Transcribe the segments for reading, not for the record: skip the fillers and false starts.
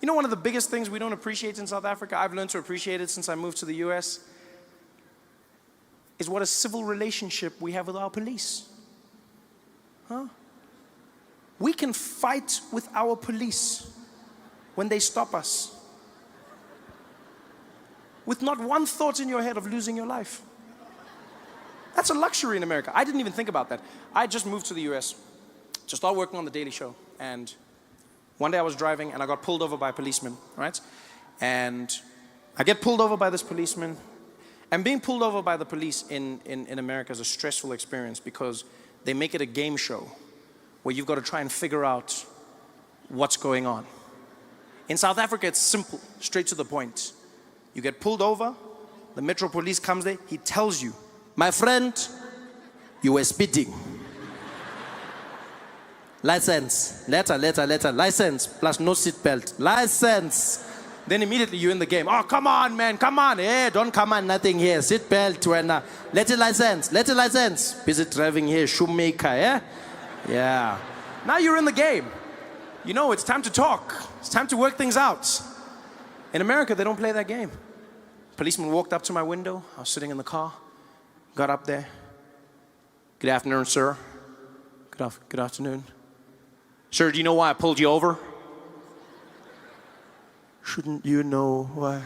You know one of the biggest things we don't appreciate in South Africa, I've learned to appreciate it since I moved to the US, is what a civil relationship we have with our police. Huh? We can fight with our police when they stop us, with not one thought in your head of losing your life. That's a luxury in America. I didn't even think about that. I just moved to the US to start working on The Daily Show. And one day I was driving and I got pulled over by a policeman, right? And I get pulled over by this policeman. And being pulled over by the police in America is a stressful experience because they make it a game show where you've got to try and figure out what's going on. In South Africa, it's simple, straight to the point. You get pulled over, the Metro Police comes there, he tells you, my friend, you were speeding. License, letter, license, plus no seatbelt, license. Then immediately you're in the game. Oh, come on, man, come on. Hey, don't come on, nothing here. Seatbelt, when, letter license. Busy driving here, shoemaker, yeah? Yeah. Now you're in the game. You know, it's time to talk. It's time to work things out. In America, they don't play that game. Policeman walked up to my window. I was sitting in the car. Got up there. Good afternoon, sir. Good afternoon. Sir, do you know why I pulled you over? Shouldn't you know why?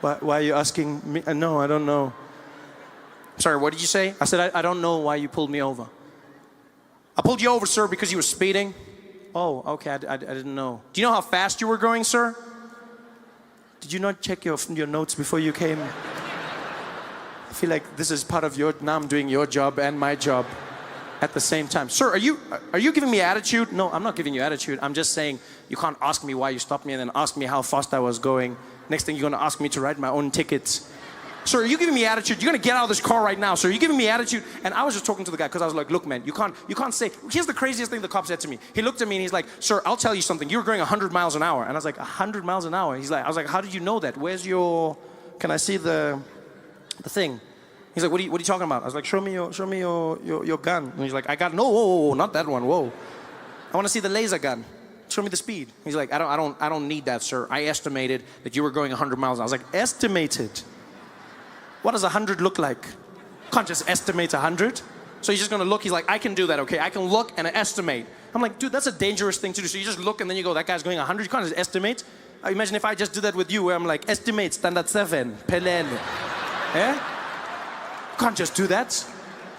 Why are you asking me? No, I don't know. Sorry, what did you say? I said, I don't know why you pulled me over. I pulled you over, sir, because you were speeding. Oh, okay, I didn't know. Do you know how fast you were going, sir? Did you not check your notes before you came? I feel like this is part of now I'm doing your job and my job at the same time. Sir, are you giving me attitude? No, I'm not giving you attitude. I'm just saying you can't ask me why you stopped me and then ask me how fast I was going. Next thing you're gonna ask me to write my own tickets. Sir, are you giving me attitude? You're gonna get out of this car right now, sir. Are you giving me attitude? And I was just talking to the guy because I was like, look, man, you can't say. Here's the craziest thing the cop said to me. He looked at me and he's like, sir, I'll tell you something. You were going 100 miles an hour. And I was like, 100 miles an hour? I was like, how did you know that? Where's can I see the thing? He's like, what are you talking about? I was like, show me your gun. And he's like, I got, no, whoa, not that one, whoa. I want to see the laser gun. Show me the speed. He's like, I don't need that, sir. I estimated that you were going 100 miles. I was like, estimated? What does 100 look like? Can't just estimate 100. So he's just gonna look, he's like, I can do that, okay? I can look and estimate. I'm like, dude, that's a dangerous thing to do. So you just look and then you go, that guy's going 100. You can't just estimate. Imagine if I just did that with you, where I'm like, estimate, standard 7, pelele. Yeah? Can't just do that.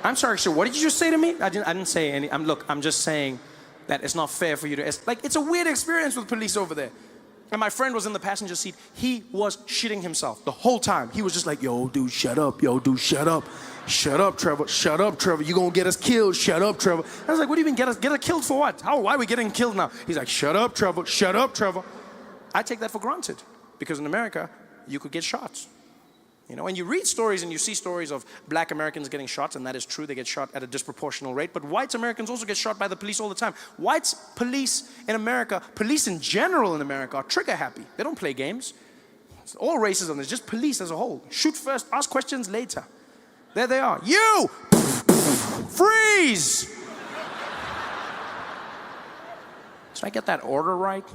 I'm sorry, sir, what did you just say to me? I didn't say any, I'm just saying that it's not fair for you to, it's a weird experience with police over there. And my friend was in the passenger seat. He was shitting himself the whole time. He was just like, yo, dude, shut up. Yo, dude, shut up. Shut up, Trevor. Shut up, Trevor. You're going to get us killed. Shut up, Trevor. I was like, what do you mean get us killed for what? Why are we getting killed now? He's like, shut up, Trevor. Shut up, Trevor. I take that for granted because in America, you could get shot. You know, and you read stories and you see stories of black Americans getting shot, and that is true. They get shot at a disproportional rate. But white Americans also get shot by the police all the time. White police in America, police in general in America, are trigger happy. They don't play games. It's all racism. It's just police as a whole. Shoot first, ask questions later. There they are. You! Freeze! Did I get that order right?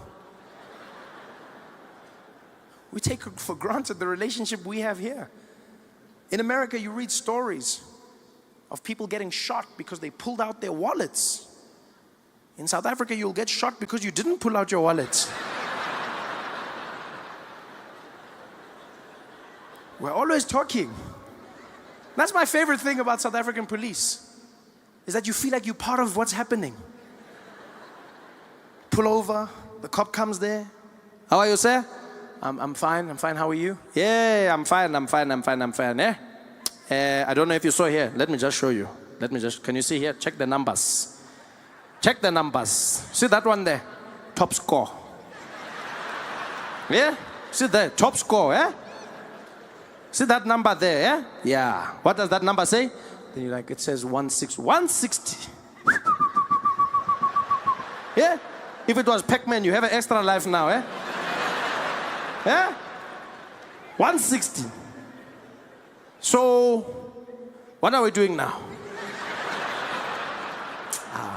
We take for granted the relationship we have here. In America, you read stories of people getting shot because they pulled out their wallets. In South Africa, you'll get shot because you didn't pull out your wallets. We're always talking. That's my favorite thing about South African police, is that you feel like you're part of what's happening. Pull over, the cop comes there. How are you, sir? I'm fine, how are you? Yeah, I'm fine, yeah? I don't know if you saw here. Let me just show you. Can you see here? Check the numbers. Check the numbers. See that one there? Top score. Yeah? See there? Top score, yeah? See that number there, yeah? Yeah. What does that number say? Then you're like, it says 160. Yeah? If it was Pac-Man, you have an extra life now, eh? Yeah? 160. So, what are we doing now?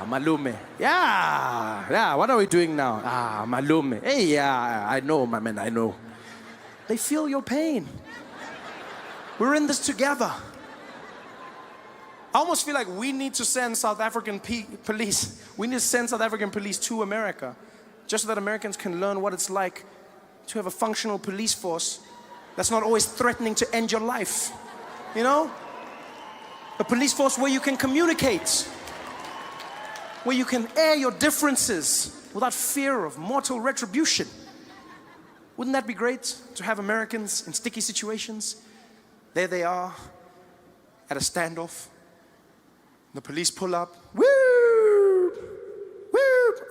malume. Yeah, what are we doing now? Malume. Hey, yeah, I know, my man, I know. They feel your pain. We're in this together. I almost feel like we need to send South African police. We need to send South African police to America, just so that Americans can learn what it's like to have a functional police force that's not always threatening to end your life. You know? A police force where you can communicate, where you can air your differences without fear of mortal retribution. Wouldn't that be great to have Americans in sticky situations? There they are at a standoff. The police pull up. Woo! Woo!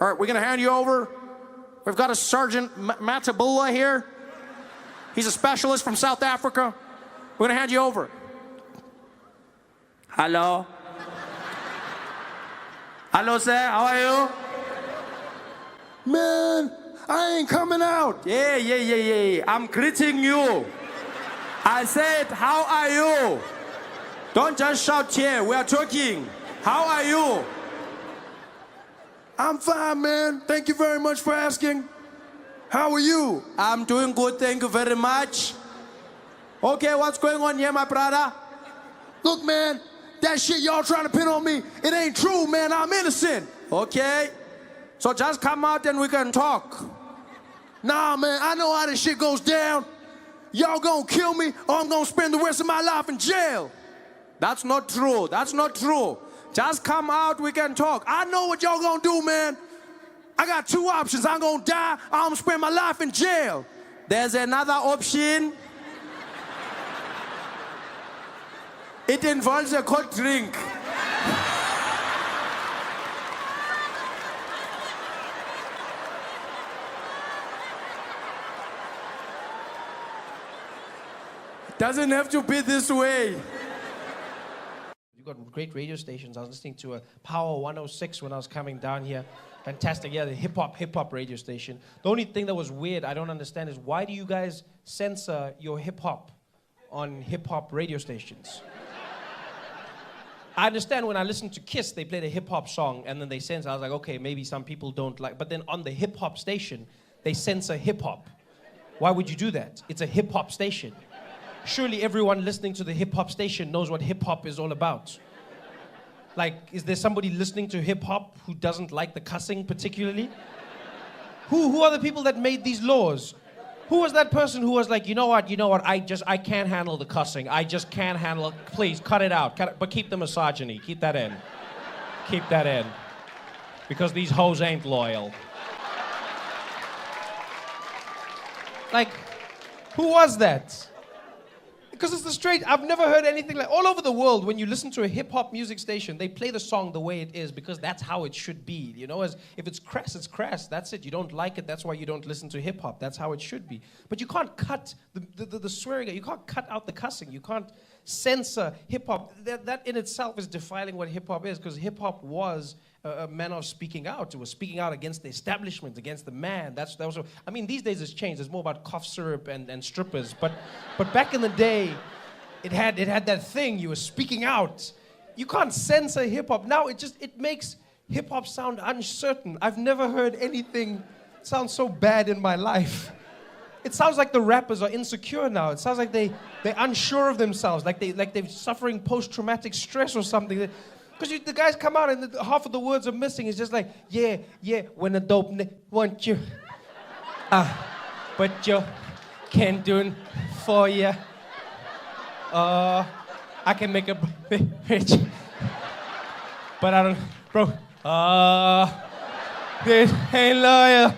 All right, we're gonna hand you over. We've got a Sergeant Matabula here. He's a specialist from South Africa. We're gonna hand you over. Hello. Hello, sir. How are you? Man, I ain't coming out. Yeah. I'm greeting you. I said, how are you? Don't just shout here. We are talking. How are you? I'm fine, man. Thank you very much for asking. How are you? I'm doing good. Thank you very much. Okay, what's going on here, my brother? Look, man, that shit y'all trying to pin on me, it ain't true, man. I'm innocent. Okay. So just come out and we can talk. Nah, man, I know how this shit goes down. Y'all gonna kill me or I'm gonna spend the rest of my life in jail. That's not true. That's not true. Just come out, we can talk. I know what y'all gonna do, man. I got two options. I'm gonna die or I'm gonna spend my life in jail. There's another option. It involves a cold drink. It doesn't have to be this way. You've got great radio stations. I was listening to a Power 106 when I was coming down here. Fantastic, yeah, the hip-hop radio station. The only thing that was weird, I don't understand, is why do you guys censor your hip-hop on hip-hop radio stations? I understand when I listen to Kiss, they played a hip-hop song and then they censor. I was like, okay, maybe some people don't like, but then on the hip-hop station, they censor hip-hop. Why would you do that? It's a hip-hop station. Surely everyone listening to the hip-hop station knows what hip-hop is all about. Like, is there somebody listening to hip-hop who doesn't like the cussing particularly? Who are the people that made these laws? Who was that person who was like, you know what, I can't handle the cussing. I just can't handle it. Please, cut it out. But keep the misogyny. Keep that in. Keep that in. Because these hoes ain't loyal. Like, who was that? Because it's the straight, I've never heard anything like, all over the world, when you listen to a hip-hop music station, they play the song the way it is because that's how it should be, you know? As if it's crass, it's crass, that's it. You don't like it, that's why you don't listen to hip-hop. That's how it should be. But you can't cut the swearing, you can't cut out the cussing, you can't censor hip-hop. That in itself is defiling what hip-hop is, because hip-hop was a manner of speaking out. It was speaking out against the establishment, against the man. That was. I mean, these days it's changed. It's more about cough syrup and strippers. But back in the day, it had that thing. You were speaking out. You can't censor hip hop now. It makes hip hop sound uncertain. I've never heard anything sound so bad in my life. It sounds like the rappers are insecure now. It sounds like they're unsure of themselves, like they're suffering post-traumatic stress or something. Because the guys come out and half of the words are missing. It's just like, yeah, when a dope want you. But you can't do it for you. I can make a rich. But I don't, bro. This ain't loyal.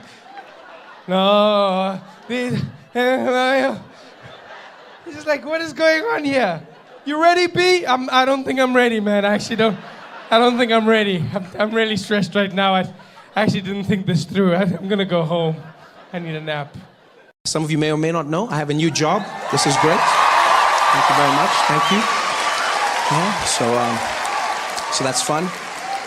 No, this ain't loyal. It's just like, what is going on here? You ready, B? I don't think I'm ready, man. I don't think I'm ready. I'm really stressed right now. I actually didn't think this through. I'm gonna go home. I need a nap. Some of you may or may not know, I have a new job. This is great. Thank you very much. Thank you. Yeah, so that's fun.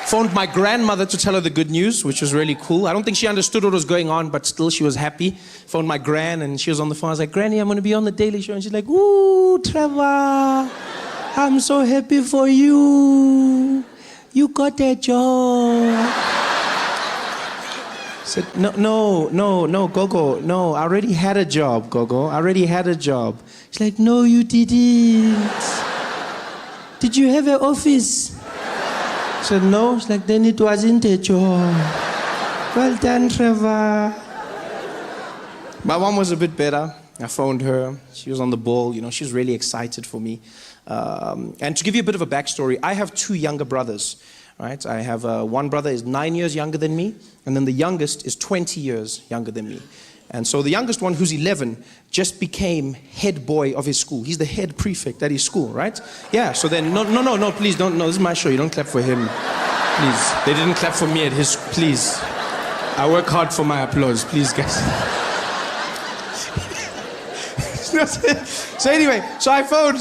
Phoned my grandmother to tell her the good news, which was really cool. I don't think she understood what was going on, but still she was happy. Phoned my gran, and she was on the phone. I was like, Granny, I'm going to be on the Daily Show. And she's like, ooh, Trevor, I'm so happy for you. You got a job. I said, no, Gogo, no, I already had a job, Gogo. I already had a job. She's like, no, you didn't. Did you have an office? I said, no. She's like, then it wasn't a job. Well done, Trevor. My mom was a bit better. I phoned her. She was on the ball. You know, she was really excited for me. And to give you a bit of a backstory, I have 2 younger brothers. Right? I have one brother is 9 years younger than me, and then the youngest is 20 years younger than me. And so the youngest one, who's 11, just became head boy of his school. He's the head prefect at his school, right? Yeah, so then, no, please don't, no, this is my show. You don't clap for him. Please. They didn't clap for me at his, please. I work hard for my applause, please, guys. So anyway, so I phoned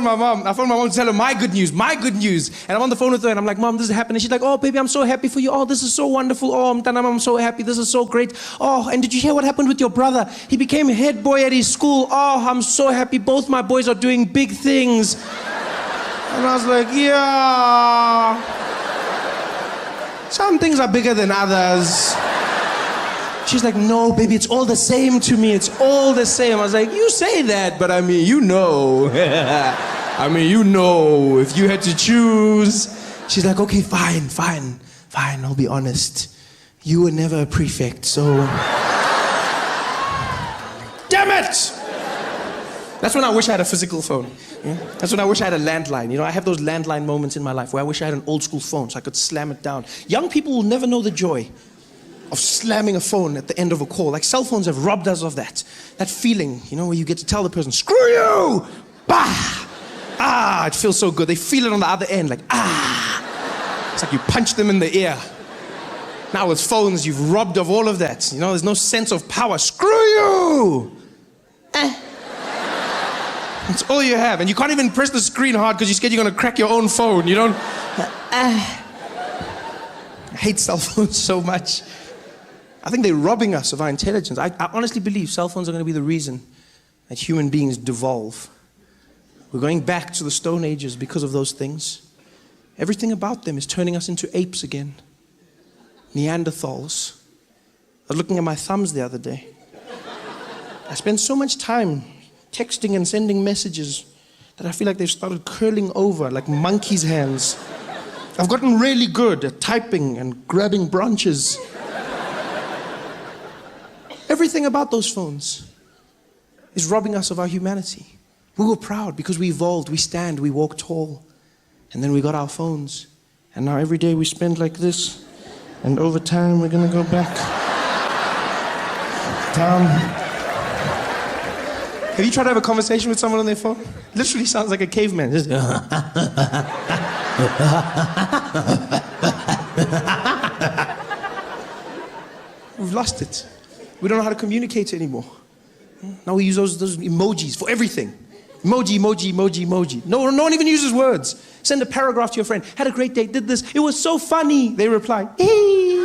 my mom. I phoned my mom to tell her my good news. And I'm on the phone with her, and I'm like, Mom, this is happening. She's like, oh, baby, I'm so happy for you. Oh, this is so wonderful. Oh, I'm so happy. This is so great. Oh, and did you hear what happened with your brother? He became head boy at his school. Oh, I'm so happy. Both my boys are doing big things. And I was like, yeah. Some things are bigger than others. She's like, no, baby, it's all the same to me. It's all the same. I was like, you say that, but I mean, you know. I mean, you know, if you had to choose. She's like, okay, fine, I'll be honest. You were never a prefect, so... Damn it! That's when I wish I had a physical phone. Yeah? That's when I wish I had a landline. You know, I have those landline moments in my life where I wish I had an old school phone so I could slam it down. Young people will never know the joy of slamming a phone at the end of a call. Like, cell phones have robbed us of that. That feeling, you know, where you get to tell the person, screw you! Bah! Ah, it feels so good. They feel it on the other end, like, ah! It's like you punch them in the ear. Now with phones, you've robbed of all of that. You know, there's no sense of power. Screw you! That's all you have. And you can't even press the screen hard because you're scared you're going to crack your own phone. You don't... I hate cell phones so much. I think they're robbing us of our intelligence. I honestly believe cell phones are going to be the reason that human beings devolve. We're going back to the Stone Ages because of those things. Everything about them is turning us into apes again. Neanderthals. I was looking at my thumbs the other day. I spend so much time texting and sending messages that I feel like they've started curling over like monkeys' hands. I've gotten really good at typing and grabbing branches. Everything about those phones is robbing us of our humanity. We were proud because we evolved, we stand, we walk tall. And then we got our phones. And now every day we spend like this. And over time we're gonna go back down. Have you tried to have a conversation with someone on their phone? Literally sounds like a caveman. Just we've lost it. We don't know how to communicate anymore. Now we use those emojis for everything. Emoji. No one even uses words. Send a paragraph to your friend. Had a great day, did this. It was so funny. They reply, hey.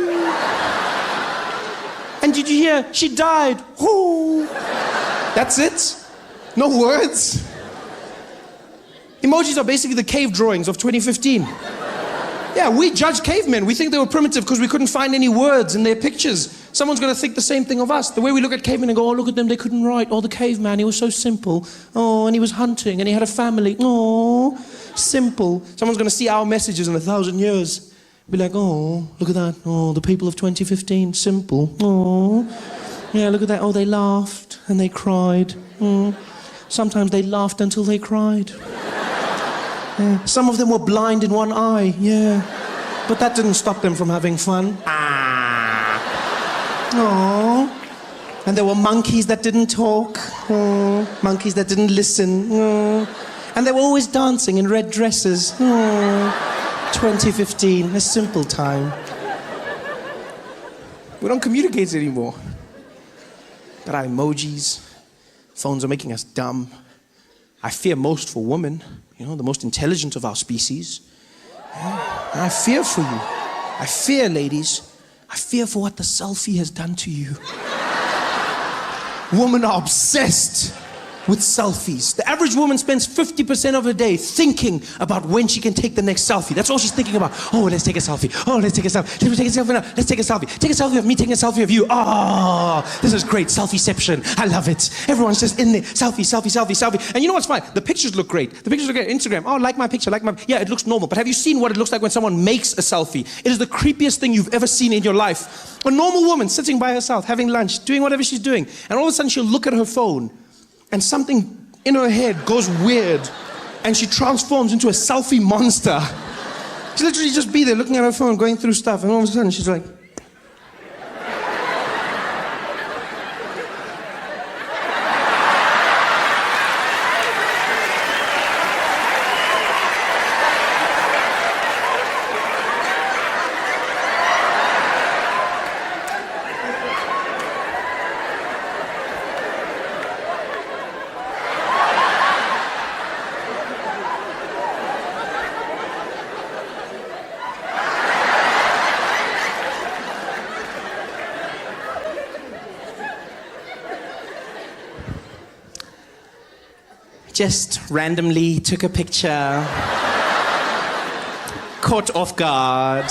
And did you hear? She died. Ooh. That's it. No words. Emojis are basically the cave drawings of 2015. Yeah, we judge cavemen. We think they were primitive because we couldn't find any words in their pictures. Someone's going to think the same thing of us. The way we look at cavemen and go, oh, look at them, they couldn't write. Oh, the caveman, he was so simple. Oh, and he was hunting, and he had a family. Oh, simple. Someone's going to see our messages in 1,000 years. Be like, oh, look at that. Oh, the people of 2015, simple. Oh, yeah, look at that. Oh, they laughed, and they cried. Oh. Sometimes they laughed until they cried. Yeah. Some of them were blind in one eye, yeah. But that didn't stop them from having fun. Aww. And there were monkeys that didn't talk. Aww. Monkeys that didn't listen. Aww. And they were always dancing in red dresses. Aww. 2015, a simple time. We don't communicate anymore. Got our emojis. Phones are making us dumb. I fear most for women, you know, the most intelligent of our species. Yeah. And I fear for you. I fear, ladies. I fear for what the selfie has done to you. Women are obsessed with selfies. The average woman spends 50% of her day thinking about when she can take the next selfie. That's all she's thinking about. Oh, let's take a selfie. Oh, let's take a selfie. Let's take a selfie now. Let's take a selfie. Take a selfie of me taking a selfie of you. Oh, this is great. Selfieception. I love it. Everyone's just in there. Selfie, selfie, selfie, selfie. And you know what's fine? The pictures look great. The pictures look great. Instagram. Oh, like my picture. Like my... Yeah, it looks normal. But have you seen what it looks like when someone makes a selfie? It is the creepiest thing you've ever seen in your life. A normal woman sitting by herself, having lunch, doing whatever she's doing. And all of a sudden she'll look at her phone and something in her head goes weird and she transforms into a selfie monster. She literally just be there looking at her phone, going through stuff, and all of a sudden she's like... Just randomly took a picture. Caught off guard.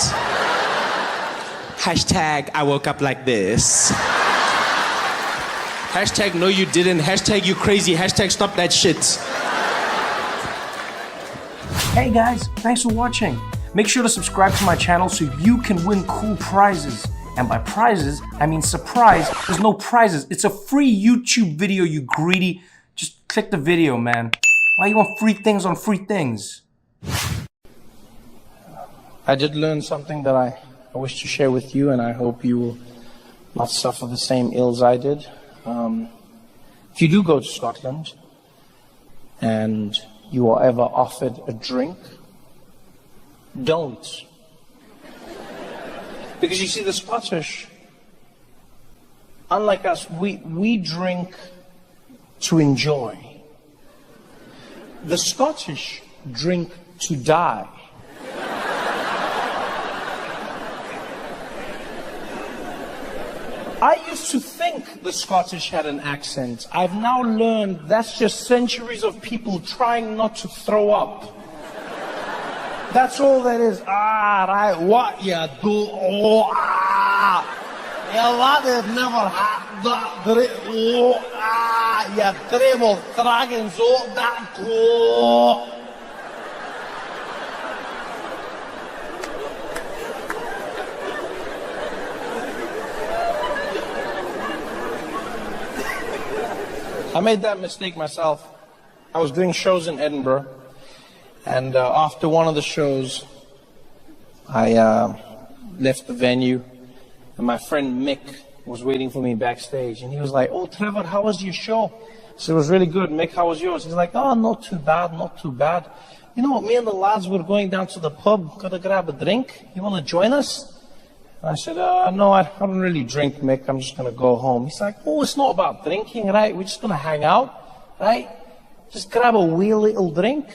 Hashtag I woke up like this. Hashtag no you didn't. Hashtag you crazy. Hashtag stop that shit. Hey guys, thanks for watching. Make sure to subscribe to my channel so you can win cool prizes. And by prizes, I mean surprise. There's no prizes. It's a free YouTube video, you greedy. Just click the video, man. Why you want free things on free things? I did learn something that I wish to share with you, and I hope you will not suffer the same ills I did. If you do go to Scotland and you are ever offered a drink, don't. Because you see, the Scottish, unlike us, we drink to enjoy. The Scottish drink to die. I used to think the Scottish had an accent. I've now learned that's just centuries of people trying not to throw up. That's all that is. Ah, right, what you do, oh, ah. Yeah, that has never had that great, oh, ah, you Trevor dragons, oh, that, oh. I made that mistake myself. I was doing shows in Edinburgh, and after one of the shows, I left the venue, and my friend Mick was waiting for me backstage, and he was like, "Oh, Trevor, how was your show?" I said, "It was really good. Mick, how was yours?" He's like, "Oh, not too bad, not too bad. You know what, me and the lads were going down to the pub, gotta grab a drink. You want to join us?" And I said, "No, I don't really drink, Mick. I'm just gonna go home." He's like, "Oh, it's not about drinking, right? We're just gonna hang out, right? Just grab a wee little drink."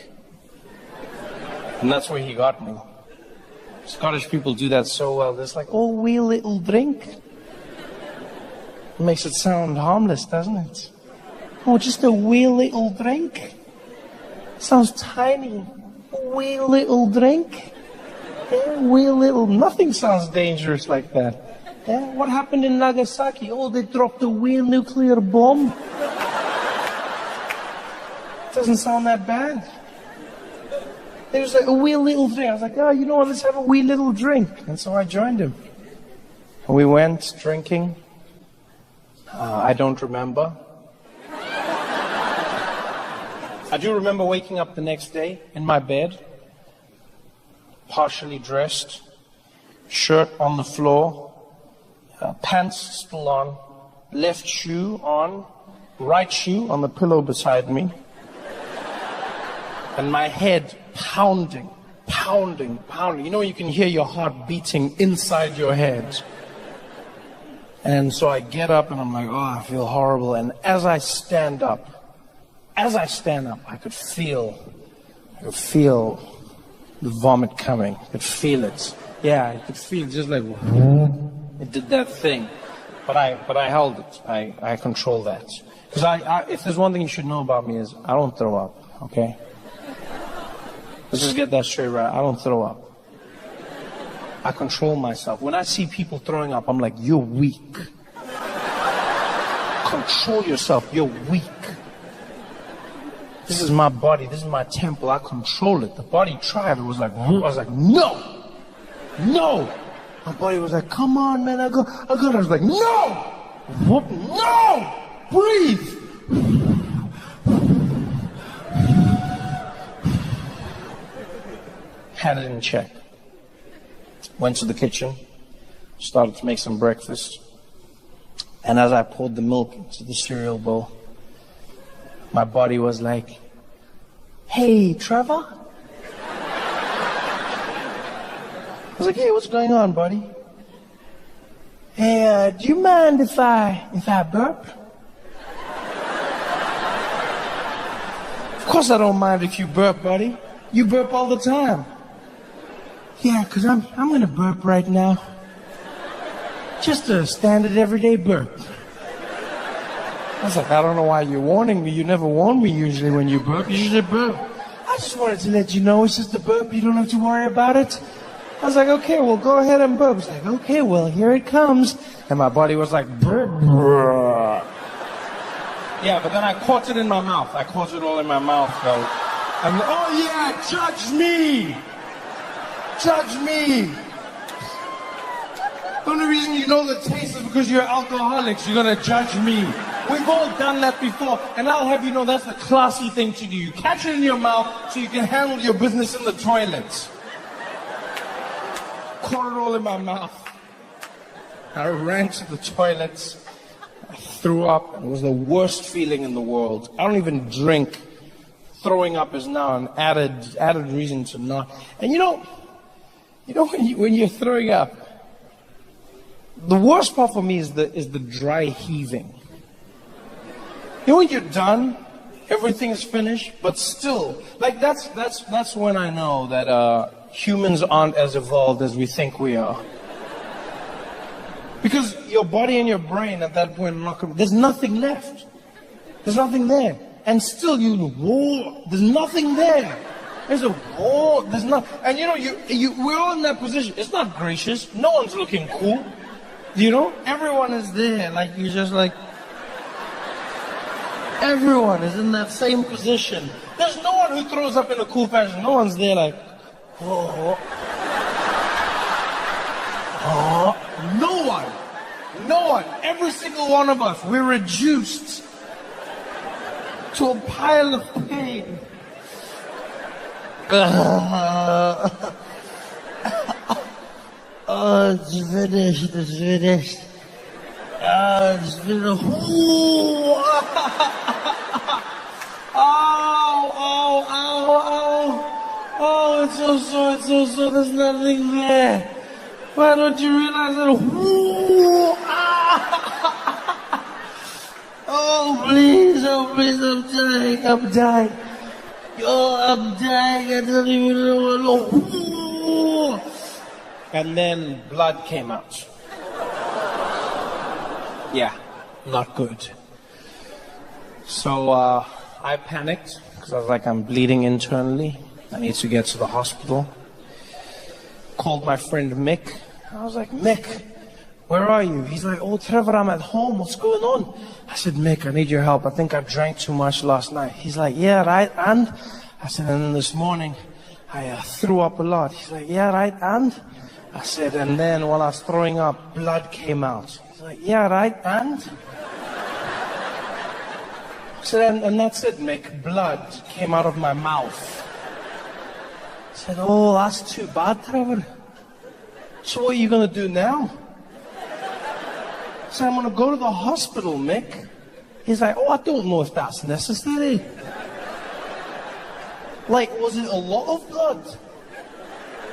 And that's where he got me. Scottish people do that so well. It's like, "Oh, wee little drink." It makes it sound harmless, doesn't it? "Oh, just a wee little drink." Sounds tiny. A wee little drink. Yeah, wee little. Nothing sounds dangerous like that. Yeah, what happened in Nagasaki? Oh, they dropped a wee nuclear bomb. Doesn't sound that bad. It was like a wee little drink. I was like, "Oh, you know what, let's have a wee little drink." And so I joined him. And we went drinking. I don't remember. I do remember waking up the next day in my bed, partially dressed, shirt on the floor, pants still on, left shoe on, right shoe on the pillow beside me, and my head pounding, pounding, pounding. You know, you can hear your heart beating inside your head. And so I get up and I'm like, "Oh, I feel horrible." And as I stand up, I could feel the vomit coming. I could feel it. Yeah, I could feel it just like, it did that thing. But I held it. I controlled that. Because if there's one thing you should know about me is I don't throw up, okay? Let's just get that straight right. I don't throw up. I control myself. When I see people throwing up, I'm like, you're weak. Control yourself. You're weak. This is my body. This is my temple. I control it. The body tried. It was like, I was like, no. No. My body was like, come on, man. I got it. I was like, no. Whoop. No. Breathe. Had it in check. Went to the kitchen. Started to make some breakfast. And as I poured the milk into the cereal bowl, my body was like, hey, Trevor? I was like, hey, what's going on, buddy? Hey, do you mind if I burp? Of course I don't mind if you burp, buddy. You burp all the time. Yeah, because I'm going to burp right now. Just a standard everyday burp. I was like, I don't know why you're warning me. You never warn me usually when you burp. You usually burp. I just wanted to let you know it's just a burp. You don't have to worry about it. I was like, okay, well, go ahead and burp. It's like, okay, well, here it comes. And my body was like, burp. Yeah, but then I caught it in my mouth. I caught it all in my mouth, though. I'm like, oh, yeah, judge me. Judge me. The only reason you know the taste is because you're alcoholics. You're going to judge me. We've all done that before, and I'll have you know that's the classy thing to do. You catch it in your mouth so you can handle your business in the toilet. Caught it all in my mouth. I ran to the toilets. I threw up, and it was the worst feeling in the world. I don't even drink. Throwing up is now an added reason to not. And you know when you're throwing up, the worst part for me is the dry heaving. You know when you're done, everything is finished, but still, like that's when I know that humans aren't as evolved as we think we are. Because your body and your brain at that point, there's nothing left. There's nothing there. And still whoa, there's nothing there. There's a whoa, there's not, and we're all in that position. It's not gracious. No one's looking cool. You know, everyone is there. Like you're just like, everyone is in that same position. There's no one who throws up in a cool fashion. No one's there like, oh, oh, no one, no one. Every single one of us, we're reduced to a pile of pain. Oh, it's finished, it's finished. Oh, it's finished. Oh, it's so sore, there's nothing there. Why don't you realize that? Oh, please, I'm dying. I'm dying, I don't even know what. And then blood came out. Yeah, not good. So I panicked because I was like, I'm bleeding internally. I need to get to the hospital. Called my friend Mick. I was like, Mick, where are you? He's like, oh, Trevor, I'm at home. What's going on? I said, Mick, I need your help. I think I drank too much last night. He's like, yeah, right, and? I said, and then this morning, I threw up a lot. He's like, yeah, right, and? I said, and then while I was throwing up, blood came out. He's like, yeah, right, and? I said, and that's it, Mick. Blood came out of my mouth. I said, oh, that's too bad, Trevor. So what are you going to do now? I said, I'm going to go to the hospital, Mick. He's like, oh, I don't know if that's necessary. Like, was it a lot of blood?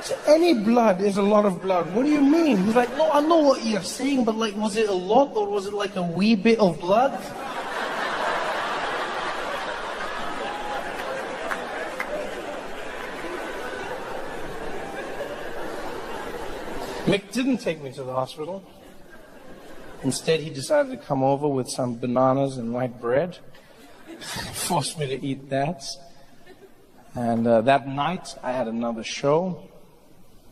So any blood is a lot of blood. What do you mean? He's like, no, I know what you're saying, but like, was it a lot or was it like a wee bit of blood? Mick didn't take me to the hospital. Instead, he decided to come over with some bananas and white bread. Forced me to eat that. And that night, I had another show.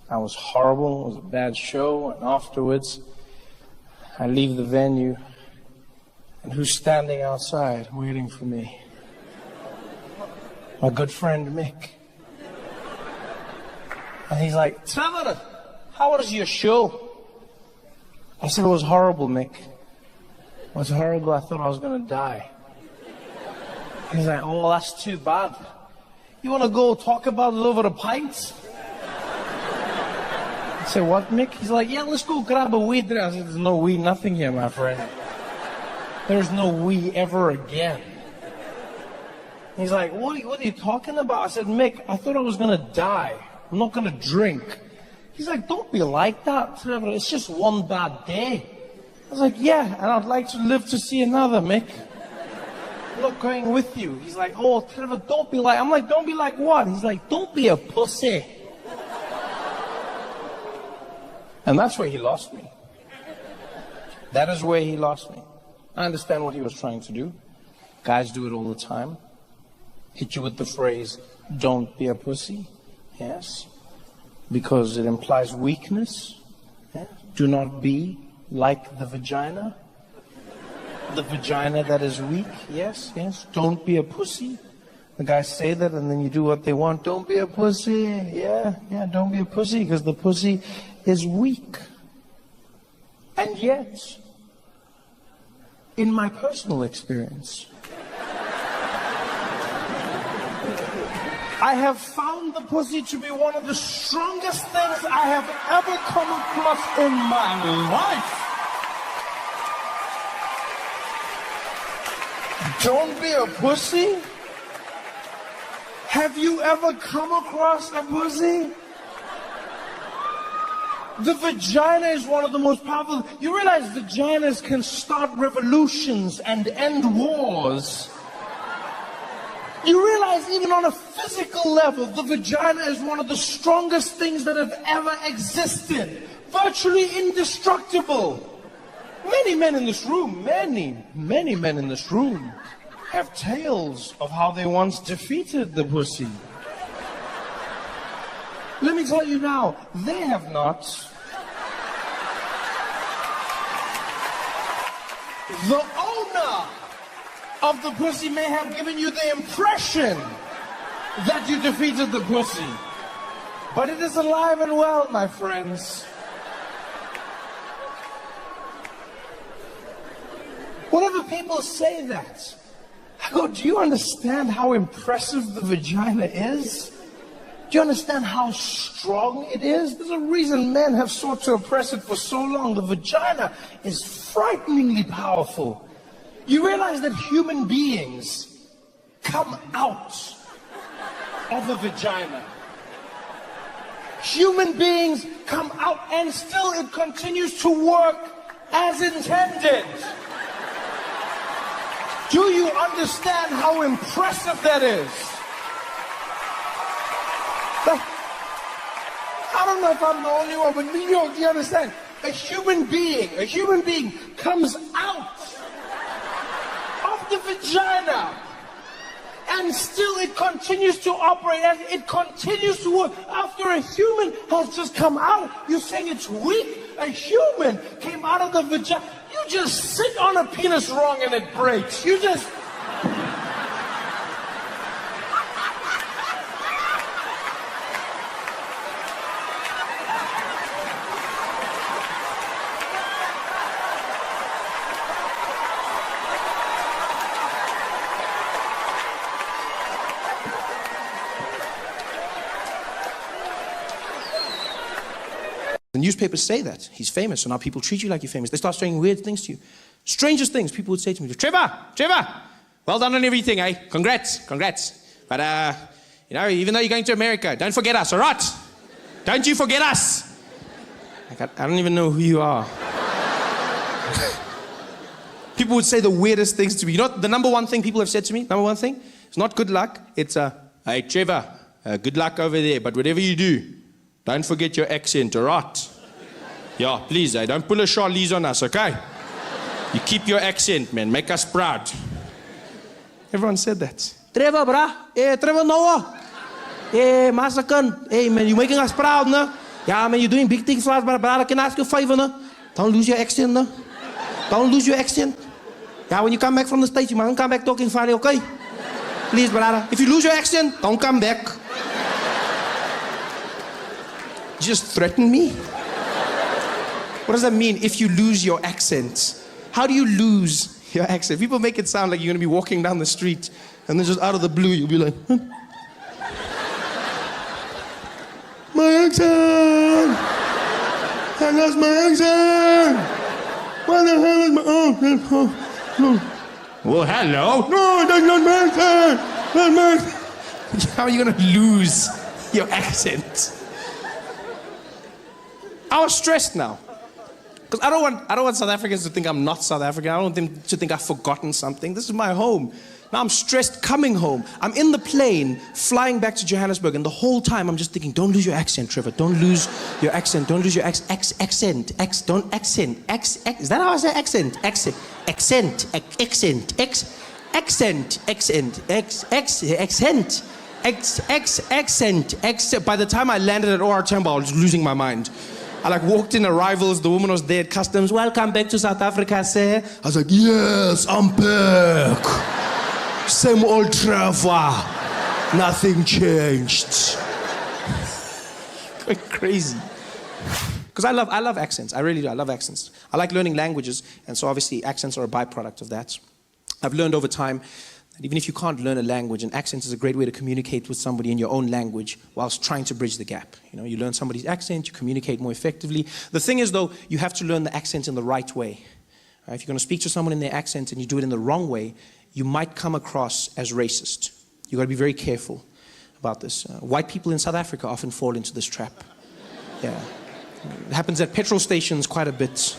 I was horrible. It was a bad show. And afterwards, I leave the venue. And who's standing outside waiting for me? My good friend Mick. And he's like, Trevor, how was your show? I said, it was horrible, Mick. It was horrible. I thought I was going to die. He's like, oh, that's too bad. You want to go talk about it over a pint? I said, what, Mick? He's like, yeah, let's go grab a weed there. I said, there's no we nothing here, my friend. There's no we ever again. He's like, what are you talking about? I said, Mick, I thought I was going to die. I'm not going to drink. He's like, don't be like that, Trevor. It's just one bad day. I was like, yeah, and I'd like to live to see another, Mick. I'm not going with you. He's like, oh, Trevor, don't be like... I'm like, don't be like what? He's like, don't be a pussy. And that's where he lost me. That is where he lost me. I understand what he was trying to do. Guys do it all the time. Hit you with the phrase, don't be a pussy. Yes. Because it implies weakness. Yeah. Do not be like the vagina. The vagina that is weak. Yes, yes. Don't be a pussy. The guys say that and then you do what they want. Don't be a pussy. Yeah, yeah, don't be a pussy because the pussy is weak. And yet, in my personal experience, I have found the pussy to be one of the strongest things I have ever come across in my life. Don't be a pussy? Have you ever come across a pussy? The vagina is one of the most powerful. You realize vaginas can start revolutions and end wars. You realize even on a physical level, the vagina is one of the strongest things that have ever existed. Virtually indestructible. Many men in this room, many men in this room have tales of how they once defeated the pussy. Let me tell you now, they have not. The owner of the pussy may have given you the impression that you defeated the pussy. But it is alive and well, my friends. Whenever people say that, I go, do you understand how impressive the vagina is? Do you understand how strong it is? There's a reason men have sought to oppress it for so long. The vagina is frighteningly powerful. You realize that human beings come out of the vagina. Human beings come out and still it continues to work as intended. Do you understand how impressive that is? I don't know if I'm the only one, but you understand? A human being comes out of the vagina and still it continues to operate and it continues to work. After a human has just come out, you're saying it's weak? A human came out of the vagina. You just sit on a penis wrong and it breaks. You just... The newspapers say that. He's famous, so now people treat you like you're famous. They start saying weird things to you. Strangest things people would say to me. Trevor, well done on everything, eh? Congrats. But, even though you're going to America, don't forget us, all right? Don't you forget us. I don't even know who you are. People would say the weirdest things to me. You know what the number one thing people have said to me? Number one thing? It's not good luck. It's, hey, Trevor, good luck over there, but whatever you do, don't forget your accent, all right? Yeah, please, don't pull a Charlize on us, okay? You keep your accent, man. Make us proud. Everyone said that. Trevor, brah. Hey, Trevor Noah. Hey, Masakan. Hey, man, you're making us proud, no? Yeah, man, you're doing big things for us, but brother, can I ask you a favor, no? Don't lose your accent, no? Don't lose your accent. Yeah, when you come back from the States, you mustn't come back talking funny, okay? Please, brother. If you lose your accent, don't come back. Just threaten me? What does that mean, if you lose your accent? How do you lose your accent? People make it sound like you're going to be walking down the street and then just out of the blue, you'll be like, huh? My accent! I lost my accent! What the hell is my... Oh. Well, hello? No, that's not my accent! That's my accent! How are you going to lose your accent? I was stressed now. Because I don't want South Africans to think I'm not South African. I don't want them to think I've forgotten something. This is my home. Now I'm stressed coming home. I'm in the plane, flying back to Johannesburg, and the whole time I'm just thinking, don't lose your accent, Trevor. Don't lose your accent. Don't lose your accent. Don't accent. Is that how I say accent? Accent. By the time I landed at OR Tambo, I was losing my mind. I walked in arrivals, the woman was there at customs. Welcome back to South Africa, sir. I was like, yes, I'm back. Same old Trevor. Nothing changed. Going crazy. Because I love accents. I really do. I love accents. I like learning languages, and so obviously accents are a byproduct of that. I've learned over time that even if you can't learn a language, an accent is a great way to communicate with somebody in your own language whilst trying to bridge the gap. You learn somebody's accent, you communicate more effectively. The thing is, though, you have to learn the accent in the right way. If you're going to speak to someone in their accent and you do it in the wrong way, you might come across as racist. You've got to be very careful about this. White people in South Africa often fall into this trap. Yeah. It happens at petrol stations quite a bit.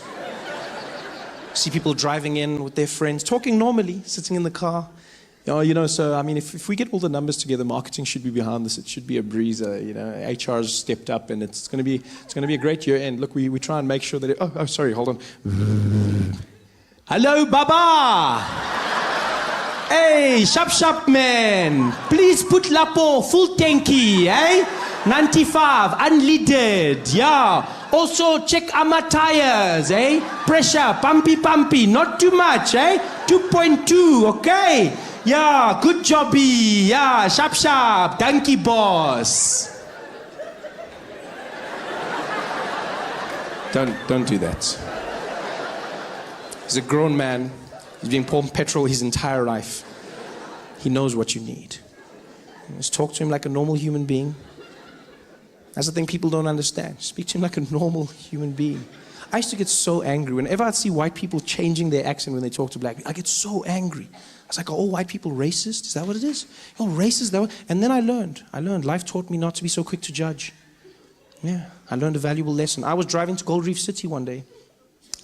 See people driving in with their friends, talking normally, sitting in the car. So I mean, if we get all the numbers together, marketing should be behind this. It should be a breezer. HR's stepped up, and it's going to be a great year. And look, we try and make sure that. Oh, sorry, hold on. Hello, Baba. Hey, sharp man. Please put Lapo full tanky, eh? 95 unleaded, yeah. Also check our tires, eh? Pressure, pumpy, not too much, eh? 2.2, okay? Yeah, good jobby. Yeah, sharp. Donkey boss. Don't do that. He's a grown man. He's been pumping petrol his entire life. He knows what you need. Just talk to him like a normal human being. That's the thing people don't understand. Speak to him like a normal human being. I used to get so angry. Whenever I'd see white people changing their accent when they talk to black people, I get so angry. I was like, are all white people racist? Is that what it is? Oh, racist? And then I learned. Life taught me not to be so quick to judge. Yeah, I learned a valuable lesson. I was driving to Gold Reef City one day,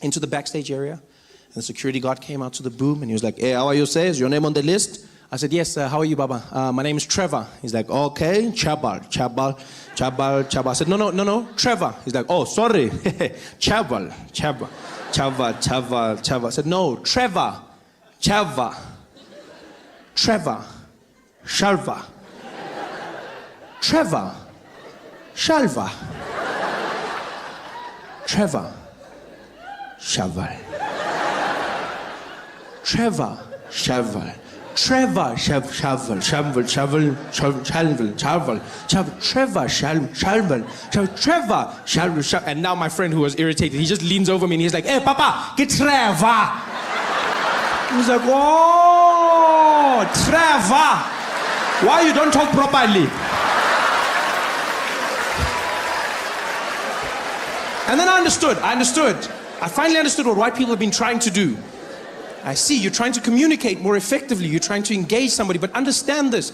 into the backstage area, and the security guard came out to the boom, and he was like, hey, how are you, sir? Is your name on the list? I said, yes, how are you, Baba? My name is Trevor. He's like, okay, Chabal. I said, no, Trevor. He's like, oh, sorry, Chabal. I said, no, Trevor. Shalva. Trevor. Shalva. Trevor. Shalva. Trevor. Shaval. Trevor. Shaval. Trevor. Shaval. And now my friend who was irritated, he just leans over me and he's like, hey, Papa, get Trevor. He's like, oh, Trevor. Why you don't talk properly? And then I understood. I finally understood what white people have been trying to do. I see, you're trying to communicate more effectively. You're trying to engage somebody, but understand this.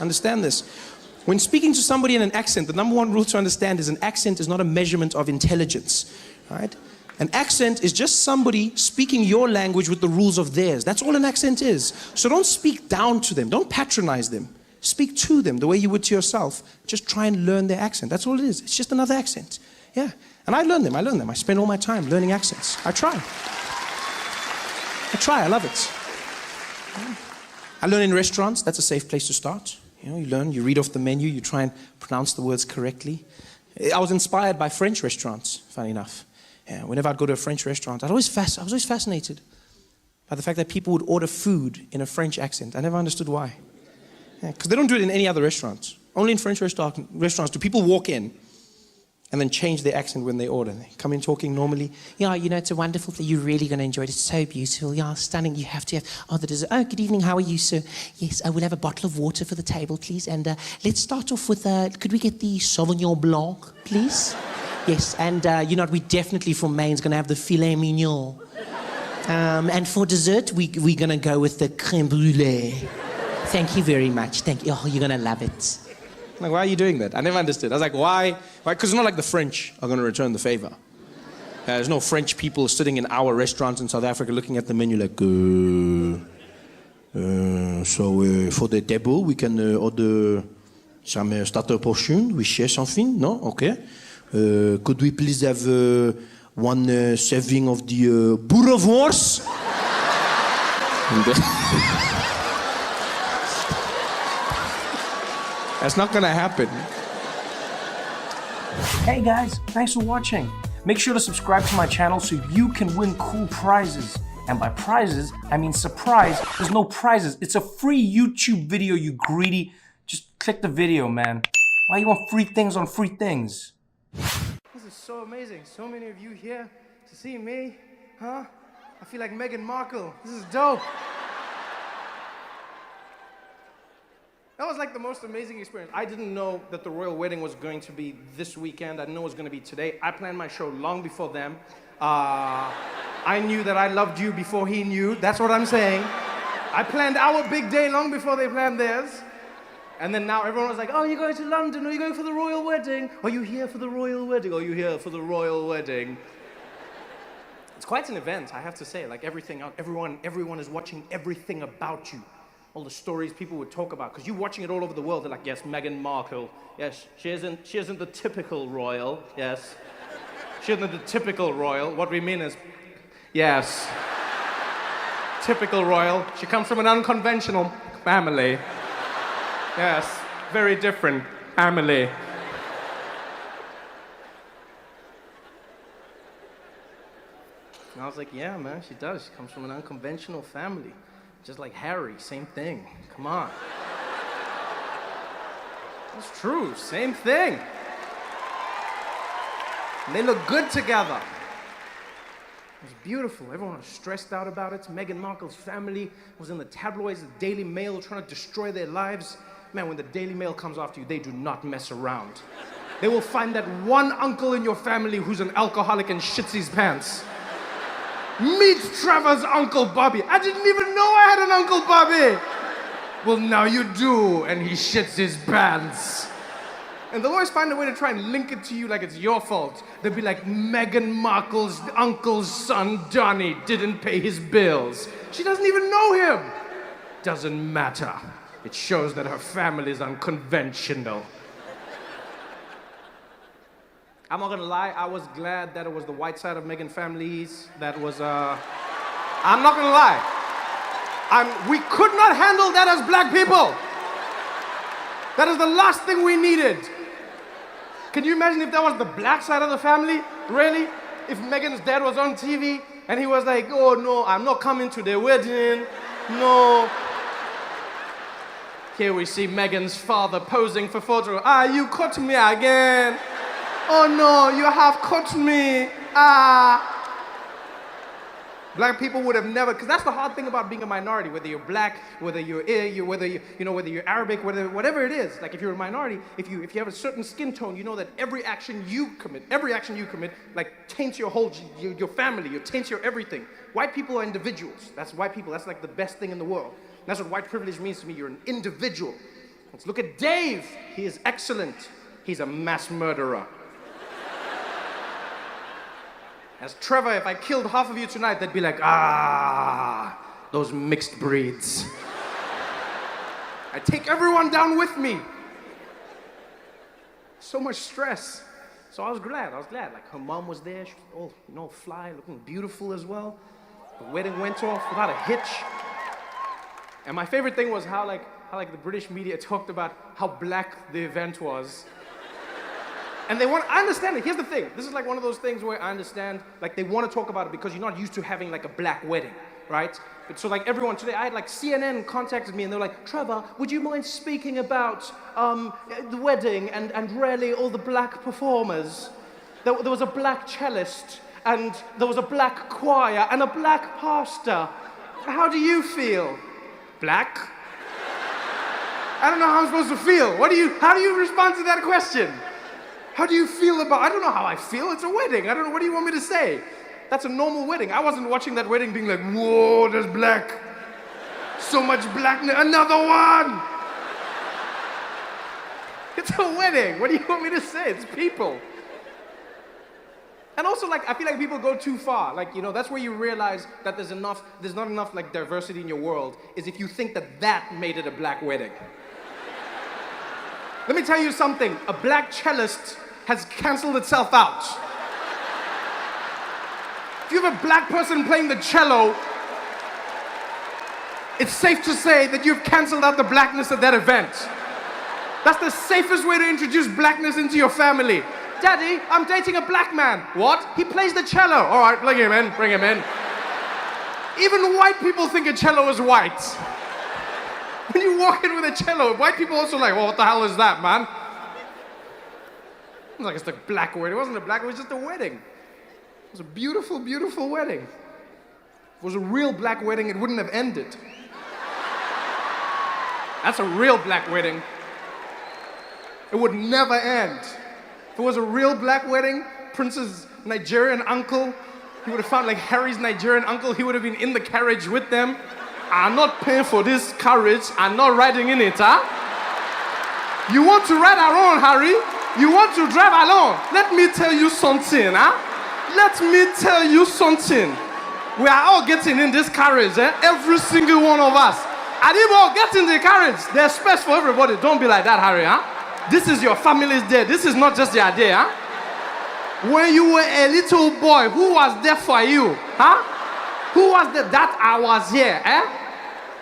When speaking to somebody in an accent, the number one rule to understand is an accent is not a measurement of intelligence, right? An accent is just somebody speaking your language with the rules of theirs. That's all an accent is. So don't speak down to them. Don't patronize them. Speak to them the way you would to yourself. Just try and learn their accent. That's all it is. It's just another accent. Yeah. And I learn them. I spend all my time learning accents. I try. I try, I love it. I learn in restaurants, that's a safe place to start. You know, you learn, you read off the menu, you try and pronounce the words correctly. I was inspired by French restaurants, funny enough. Yeah, whenever I'd go to a French restaurant, I was always fascinated by the fact that people would order food in a French accent. I never understood why. Because they don't do it in any other restaurants. Only in French restaurants do people walk in and then change their accent when they order. They come in talking normally. Yeah, you know, it's a wonderful thing. You're really going to enjoy it. It's so beautiful. Yeah, stunning. You have to have... Oh, the dessert. Oh, good evening. How are you, sir? Yes, I will have a bottle of water for the table, please. And let's start off with... could we get the Sauvignon Blanc, please? Yes, and you know what? We definitely, from Maine's, going to have the filet mignon. And for dessert, we're going to go with the crème brûlée. Thank you very much. Thank you. Oh, you're going to love it. Like, why are you doing that? I never understood. I was like, why? Because it's not like the French are going to return the favor. There's no French people sitting in our restaurants in South Africa looking at the menu like, so for the table, we can order some starter portion. We share something? No? Okay. Could we please have one serving of the boerewors? That's not gonna happen. Hey guys, thanks for watching. Make sure to subscribe to my channel so you can win cool prizes. And by prizes, I mean surprise. There's no prizes. It's a free YouTube video, you greedy. Just click the video, man. Why you want free things on free things? This is so amazing. So many of you here to see me, huh? I feel like Meghan Markle. This is dope. That was like the most amazing experience. I didn't know that the royal wedding was going to be this weekend. I didn't know it was going to be today. I planned my show long before them. I knew that I loved you before he knew. That's what I'm saying. I planned our big day long before they planned theirs. And then now everyone was like, oh, you're going to London, or you're going for the royal wedding. Are you here for the royal wedding? Are you here for the royal wedding? It's quite an event, I have to say. Like everyone is watching everything about you. All the stories people would talk about, because you're watching it all over the world. They're like, yes, Meghan Markle. Yes, she isn't the typical royal. Yes. She isn't the typical royal. What we mean is, yes. Typical royal. She comes from an unconventional family. Yes, very different family. And I was like, yeah, man, she does. She comes from an unconventional family. Just like Harry, same thing. Come on. It's true, same thing. And they look good together. It was beautiful. Everyone was stressed out about it. Meghan Markle's family was in the tabloids, the Daily Mail, trying to destroy their lives. Man, when the Daily Mail comes after you, they do not mess around. They will find that one uncle in your family who's an alcoholic and shits his pants. Meet Trevor's Uncle Bobby. I didn't even know I had an Uncle Bobby. Well, now you do, and he shits his pants. And they'll always find a way to try and link it to you like it's your fault. They'll be like, Meghan Markle's uncle's son, Donnie, didn't pay his bills. She doesn't even know him. Doesn't matter. It shows that her family's unconventional. I'm not gonna lie, I was glad that it was the white side of Meghan families that was, I'm not gonna lie. We could not handle that as black people. That is the last thing we needed. Can you imagine if that was the black side of the family? Really? If Meghan's dad was on TV and he was like, oh no, I'm not coming to their wedding, no. Here we see Meghan's father posing for photo. Ah, you caught me again. Oh no, you have caught me. Ah. Black people would have never, because that's the hard thing about being a minority, whether you're black, whether you're whether you're Arabic, whatever it is. Like if you're a minority, if you have a certain skin tone, you know that every action you commit, like taints your whole, your family, it taints your everything. White people are individuals. That's white people. That's like the best thing in the world. That's what white privilege means to me. You're an individual. Let's look at Dave. He is excellent. He's a mass murderer. As Trevor, if I killed half of you tonight, they'd be like, ah, those mixed breeds. I take everyone down with me. So much stress. So I was glad. Like her mom was there. She was all, fly, looking beautiful as well. The wedding went off without a hitch. And my favorite thing was how the British media talked about how black the event was. And I understand it. Here's the thing. This is like one of those things where I understand, like they want to talk about it because you're not used to having like a black wedding, right? But so like everyone today, I had like CNN contacted me and they're like, Trevor, would you mind speaking about the wedding and really all the black performers? There was a black cellist and there was a black choir and a black pastor. How do you feel? Black? I don't know how I'm supposed to feel. How do you respond to that question? How do you feel about, I don't know how I feel, it's a wedding. I don't know, what do you want me to say? That's a normal wedding. I wasn't watching that wedding being like, whoa, there's black. So much blackness, another one. It's a wedding, what do you want me to say? It's people. And also like, I feel like people go too far. Like, you know, that's where you realize that there's not enough like diversity in your world, is if you think that made it a black wedding. Let me tell you something, a black cellist has canceled itself out. If you have a black person playing the cello, it's safe to say that you've canceled out the blackness at that event. That's the safest way to introduce blackness into your family. Daddy, I'm dating a black man. What? He plays the cello. All right, bring him in, bring him in. Even white people think a cello is white. When you walk in with a cello, white people also like, well, what the hell is that, man? It was like, it's the black wedding. It wasn't a black wedding, it was just a wedding. It was a beautiful, beautiful wedding. If it was a real black wedding, it wouldn't have ended. That's a real black wedding. It would never end. If it was a real black wedding, Prince's Nigerian uncle, he would have found like Harry's Nigerian uncle, he would have been in the carriage with them. I'm not paying for this carriage, I'm not riding in it, huh? You want to ride alone, Harry? You want to drive alone? Let me tell you something, huh? Let me tell you something. We are all getting in this carriage, eh? Every single one of us. And if we all get in the carriage, there's space for everybody. Don't be like that, Harry, huh? This is your family's day. This is not just your day, huh? When you were a little boy, who was there for you, huh? Who was there? That I was here, eh?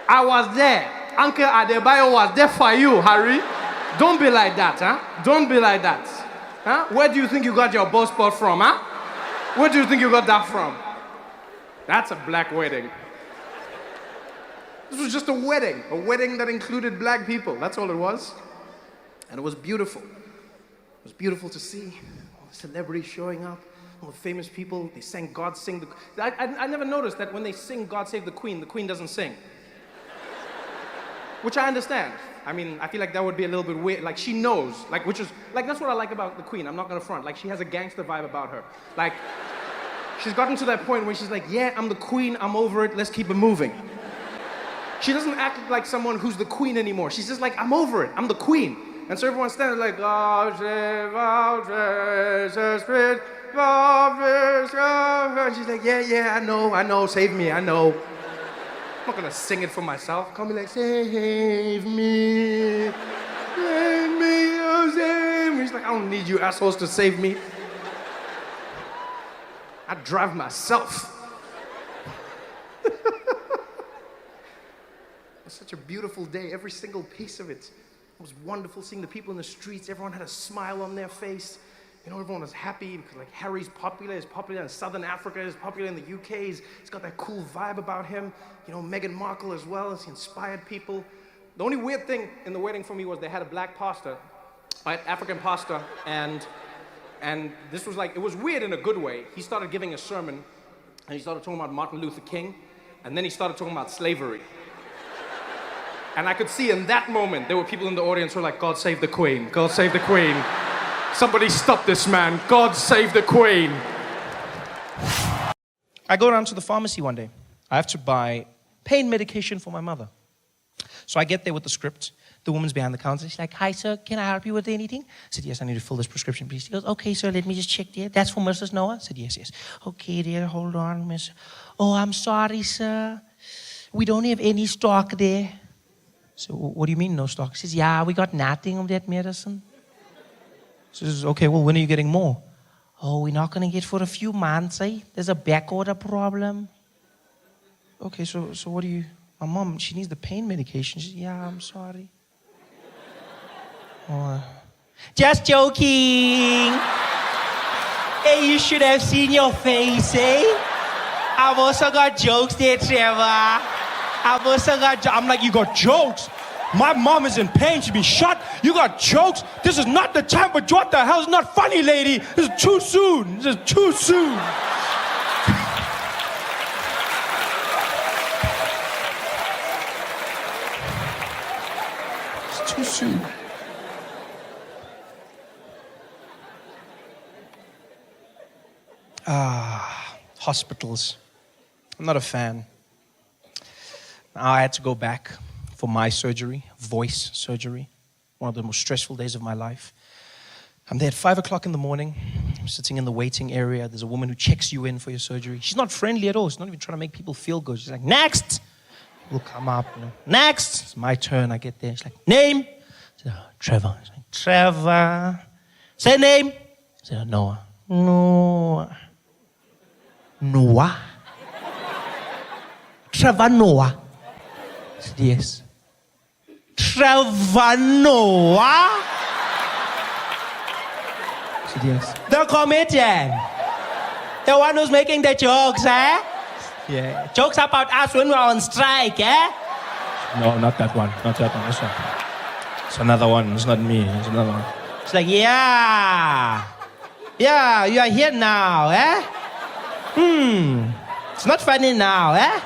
I was there. Uncle Adebayo was there for you, Harry. Don't be like that, huh? Don't be like that. Huh? Where do you think you got your ball spot from, huh? Where do you think you got that from? That's a black wedding. This was just a wedding that included black people. That's all it was. And it was beautiful. It was beautiful to see all the celebrities showing up, all the famous people. They sang God Sing the... I never noticed that when they sing God Save the Queen doesn't sing. Which I understand. I mean, I feel like that would be a little bit weird. Like, she knows. Like, which is... Like, that's what I like about the Queen. I'm not gonna front. Like, she has a gangster vibe about her. Like, she's gotten to that point where she's like, yeah, I'm the Queen, I'm over it, let's keep it moving. She doesn't act like someone who's the Queen anymore. She's just like, I'm over it, I'm the Queen. And so everyone's standing like, God save our precious spirit, and she's like, yeah, I know, save me, I know. I'm not gonna sing it for myself. Call me like, save me, oh, save me. She's like, I don't need you assholes to save me. I drive myself. It was such a beautiful day, every single piece of it. It was wonderful seeing the people in the streets. Everyone had a smile on their face. You know, everyone was happy because like Harry's popular. He's popular in Southern Africa. He's popular in the UK. He's got that cool vibe about him. You know, Meghan Markle as well, as he inspired people. The only weird thing in the wedding for me was they had a black pastor, right, African pastor, and this was like, it was weird in a good way. He started giving a sermon, and he started talking about Martin Luther King, and then he started talking about slavery. And I could see in that moment, there were people in the audience who were like, God save the Queen, God save the Queen. Somebody stop this man, God save the Queen. I go down to the pharmacy one day. I have to buy pain medication for my mother. So I get there with the script. The woman's behind the counter. She's like, hi, sir, can I help you with anything? I said, yes, I need to fill this prescription, please. She goes, okay, sir, let me just check there. That's for Mrs. Noah? I said, yes. Okay, dear, hold on, miss. Oh, I'm sorry, sir. We don't have any stock there. So what do you mean, no stock? She says, yeah, we got nothing of that medicine. She says, okay, well, when are you getting more? Oh, we're not going to get for a few months, eh? There's a back order problem. okay, so what do you... My mom, she needs the pain medication. She said, yeah, I'm sorry. Oh, just joking. Hey, you should have seen your face, eh? I've also got jokes there, Trevor. I've also got I'm like, you got jokes? My mom is in pain. She's been shot. You got jokes? This is not the time, but what the hell? It's not funny, lady. This is too soon. This is too soon. It's too soon. Hospitals. I'm not a fan. Now I had to go back for my surgery, voice surgery, one of the most stressful days of my life. I'm there at 5 o'clock in the morning. I'm sitting in the waiting area. There's a woman who checks you in for your surgery. She's not friendly at all. She's not even trying to make people feel good. She's like, next! We'll come up, you know. Next! It's my turn. I get there. She's like, name? I said, oh, Trevor. She's like, Trevor. Say name? I said, Noah. Noah. Noah? Trevor Noah? I said, yes. Trevor Noah? I said, yes. The comedian. The one who's making the jokes, eh? Yeah. Jokes about us when we're on strike, eh? No, not that one. Not that one. This one. It's another one. It's not me. It's another one. It's like, yeah. Yeah, you are here now, eh? It's not funny now, eh?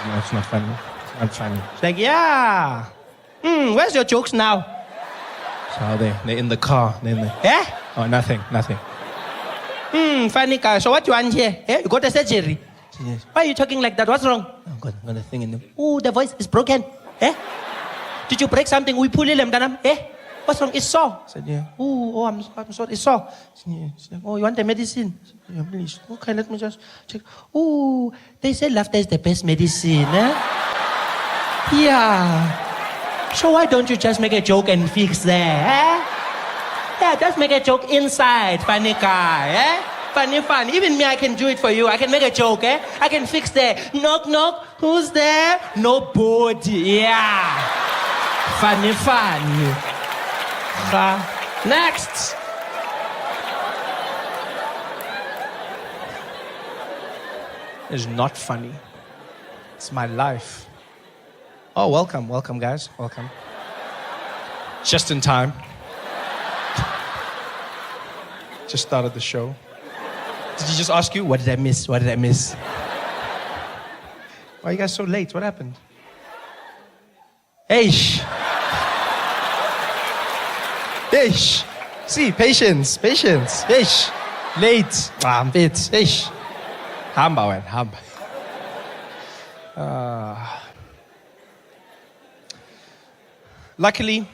No, it's not funny. It's not funny. It's like, yeah. Where's your jokes now? So they're in the car. They're in the... Eh? Oh, nothing. Funny guy. So what you want here? Eh? You got a surgery? Yes. Why are you talking like that? What's wrong? I've got a thing in them. Oh, the voice is broken. Eh? Did you break something? We pull them down. Eh? What's wrong? It's sore. I said, yeah. Oh, I'm sorry. It's sore. She's like, oh, you want the medicine? I said, yeah, please. Okay, let me just check. Oh, they say laughter is the best medicine, eh? Yeah. So why don't you just make a joke and fix there, eh? Yeah, just make a joke inside, funny guy, eh? Funny. Even me, I can do it for you. I can make a joke, eh? I can fix there. Knock, knock. Who's there? Nobody. Yeah. Funny. Next. It's not funny. It's my life. Oh, welcome, guys. Welcome. Just in time. Just started the show. Did he just ask you, what did I miss? Why are you guys so late? What happened? Eish. See, patience. Eish. Late. I'm bit. Eish. Hamba. Luckily,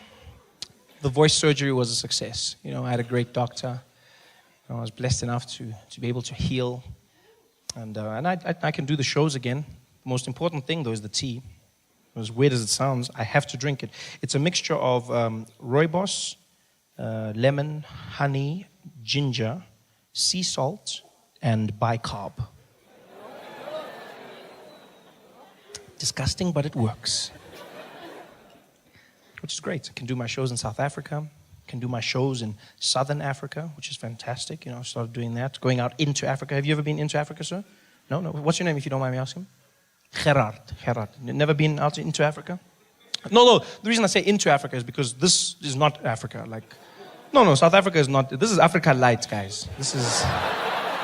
the voice surgery was a success. You know, I had a great doctor. I was blessed enough to be able to heal. And I can do the shows again. The most important thing, though, is the tea. As weird as it sounds, I have to drink it. It's a mixture of rooibos, lemon, honey, ginger, sea salt, and bicarb. Disgusting, but it works. Which is great. I can do my shows in South Africa. I can do my shows in Southern Africa, which is fantastic. You know, I started doing that, going out into Africa. Have you ever been into Africa, sir? No? What's your name, if you don't mind me asking? Gerard. Never been out into Africa? No. The reason I say into Africa is because this is not Africa. No, South Africa is not. This is Africa light, guys. This is...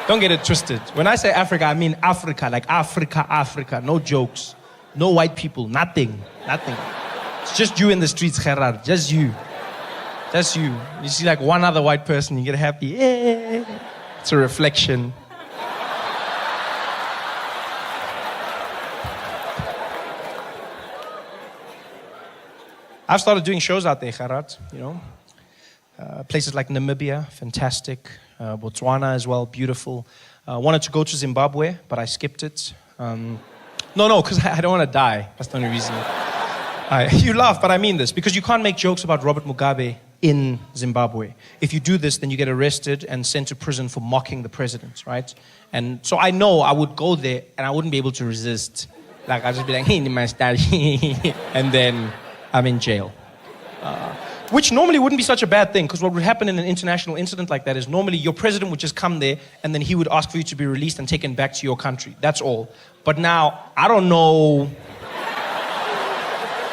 Don't get it twisted. When I say Africa, I mean Africa. Like Africa. No jokes. No white people. Nothing. It's just you in the streets, Gerard. Just you. You see like one other white person, you get happy. Yeah. It's a reflection. I've started doing shows out there, Gerard, you know. Places like Namibia, fantastic. Botswana as well, beautiful. Wanted to go to Zimbabwe, but I skipped it. No, because I don't want to die. That's the only reason. You laugh, but I mean this, because you can't make jokes about Robert Mugabe in Zimbabwe. If you do this, then you get arrested and sent to prison for mocking the president, right? And so I know I would go there and I wouldn't be able to resist. Like, I'll just be like, hey, my style. And then I'm in jail. Which normally wouldn't be such a bad thing, because what would happen in an international incident like that is normally your president would just come there and then he would ask for you to be released and taken back to your country. That's all. But now, I don't know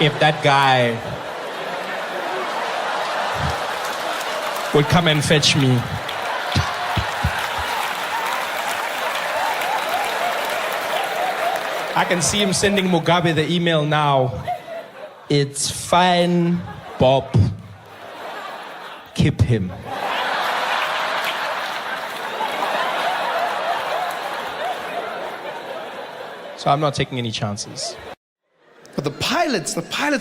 if that guy would come and fetch me. I can see him sending Mugabe the email now. It's fine, Bob. Keep him. So I'm not taking any chances. But the pilots